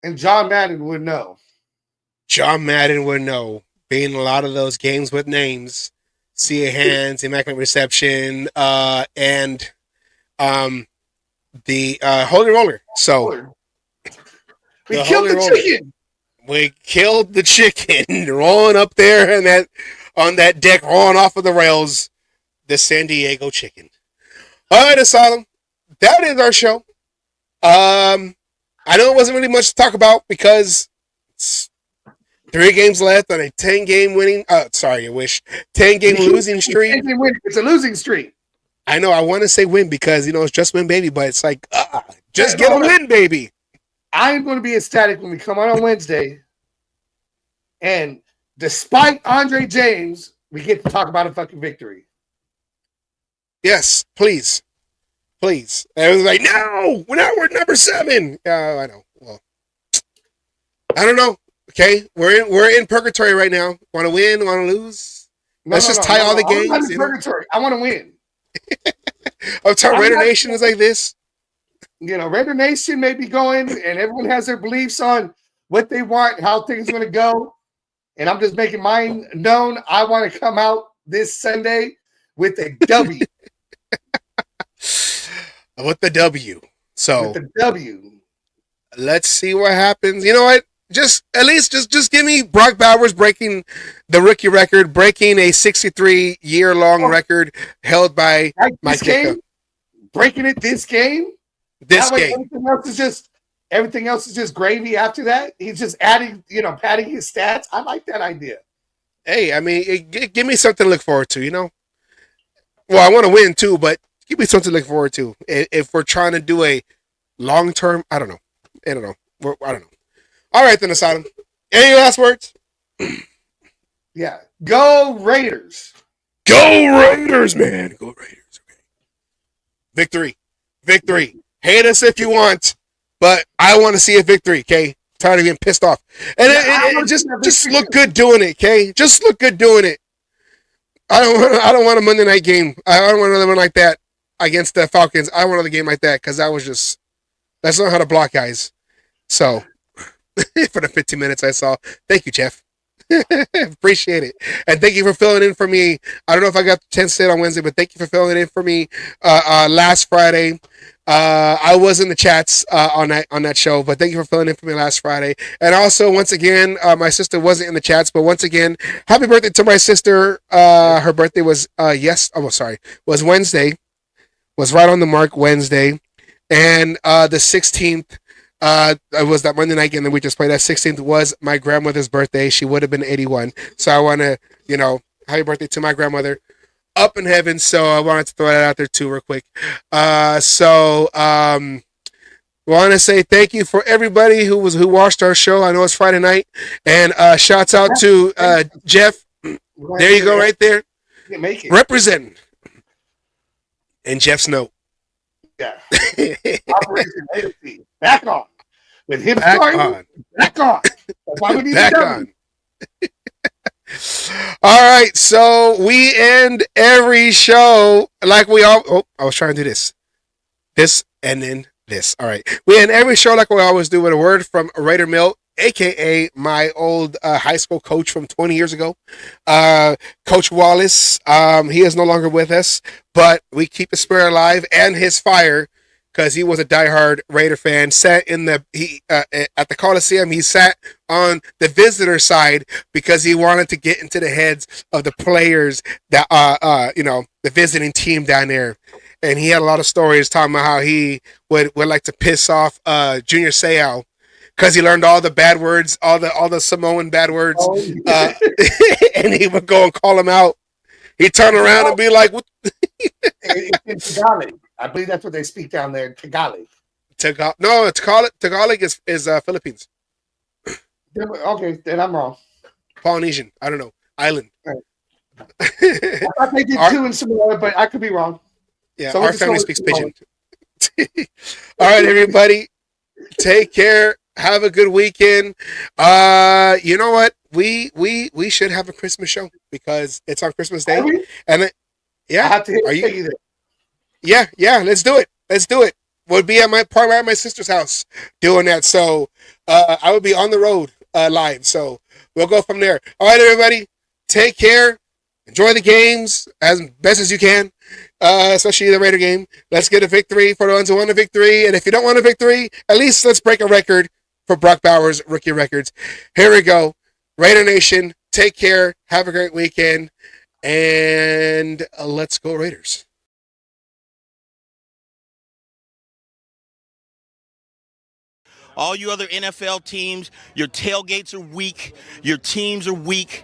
And John Madden would know. John Madden would know. Being a lot of those games with names, sea of hands, immaculate reception, and the Holy Roller. So we killed the chicken. We killed the chicken rolling up there and that on that deck, rolling off of the rails. The San Diego Chicken. All right, Asylum. That is our show. I know it wasn't really much to talk about because it's 3 games left on a 10-game winning. 10-game losing streak. It's a losing streak. I know. I want to say win because it's just win, baby. But it's like just get a win, baby. I am going to be ecstatic when we come on Wednesday, and despite Andre James, we get to talk about a fucking victory. Yes, please. Please. And it was like, no, we're number 7. Yeah, I know. Well, I don't know. Okay, we're in purgatory right now. Want to win? Want to lose? Let's just tie all the games. I'm in purgatory. I want to win. Raider Nation is like this. Raider Nation may be going, and everyone has their beliefs on what they want, how things are going to go. And I'm just making mine known. I want to come out this Sunday with a W. With the W. So with the W. Let's see what happens. You know what? Just give me Brock Bowers breaking the rookie record, breaking a 63-year-long record held by Mike Ditka. Breaking it this game. Everything else is just gravy after that. He's just adding, padding his stats. I like that idea. Hey, I mean, give me something to look forward to, Well, I want to win too, but give me something to look forward to. If we're trying to do a long-term, I don't know. I don't know. All right, then, Asylum. Any last words? Yeah. Go Raiders. Go Raiders, man. Go Raiders. Okay. Victory. Hate us if you want, but I want to see a victory, okay? Tired of getting pissed off. And just look good doing it, okay? Just look good doing it. I don't want a Monday night game. I don't want another one like that against the Falcons. I want another game like that because that's not how to block guys. So for the 15 minutes I saw, thank you, Jeff. Appreciate it. And thank you for filling in for me. I don't know if I got the chance to say it on Wednesday, but thank you for filling in for me last Friday. I was in the chats on that show, but thank you for filling in for me last Friday. And also, once again, my sister wasn't in the chats, but once again, happy birthday to my sister. Her birthday was was Wednesday. Was right on the mark Wednesday. And the 16th, it was that Monday night game that we just played. That 16th was my grandmother's birthday. She would have been 81. So I want to, happy birthday to my grandmother up in heaven. So I wanted to throw that out there too real quick. Want to say thank you for everybody who watched our show. I know it's Friday night. And shouts out to Jeff. There you go right there. Representing. And Jeff's note. Yeah. Operation AFC. Back on. With him starting, back on. That's why we need back on. All right, so we end every show like we all. Oh, I was trying to do this, and then this. All right, we end every show like we always do with a word from Raider Mill, aka my old high school coach from 20 years ago, Coach Wallace. He is no longer with us, but we keep his spirit alive and his fire, because he was a diehard Raider fan. Sat in the at the Coliseum. He sat on the visitor side because he wanted to get into the heads of the players that the visiting team down there. And he had a lot of stories talking about how he would like to piss off Junior Seau because he learned all the bad words, all the Samoan bad words, and he would go and call him out. He'd turn around and be like, "What?" In Tagalog, I believe that's what they speak down there. Tagalog. No, Tagalog is Philippines. Okay, then I'm wrong. Polynesian. I don't know. Island. Right. I thought they did too in Samoa, but I could be wrong. Yeah, So our family speaks Pidgin. All right, everybody. Take care. Have a good weekend. You know what? We should have a Christmas show because it's on Christmas Day. And yeah, I have to hit are you? either. Yeah. Let's do it. We'll be at my sister's house doing that. So I will be on the road live. So we'll go from there. All right, everybody. Take care. Enjoy the games as best as you can, especially the Raider game. Let's get a victory for the ones who want a victory. And if you don't want a victory, at least let's break a record for Brock Bowers rookie records. Here we go. Raider Nation, take care. Have a great weekend. And let's go Raiders. All you other NFL teams, your tailgates are weak. Your teams are weak.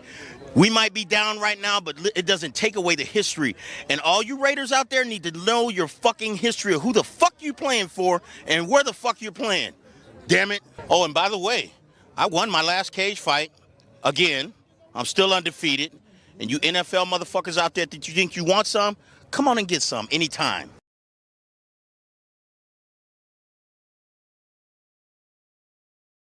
We might be down right now, but it doesn't take away the history. And all you Raiders out there need to know your fucking history of who the fuck you playing for and where the fuck you're playing. Damn it. Oh, and by the way, I won my last cage fight. Again, I'm still undefeated. And you NFL motherfuckers out there that you think you want some, come on and get some anytime.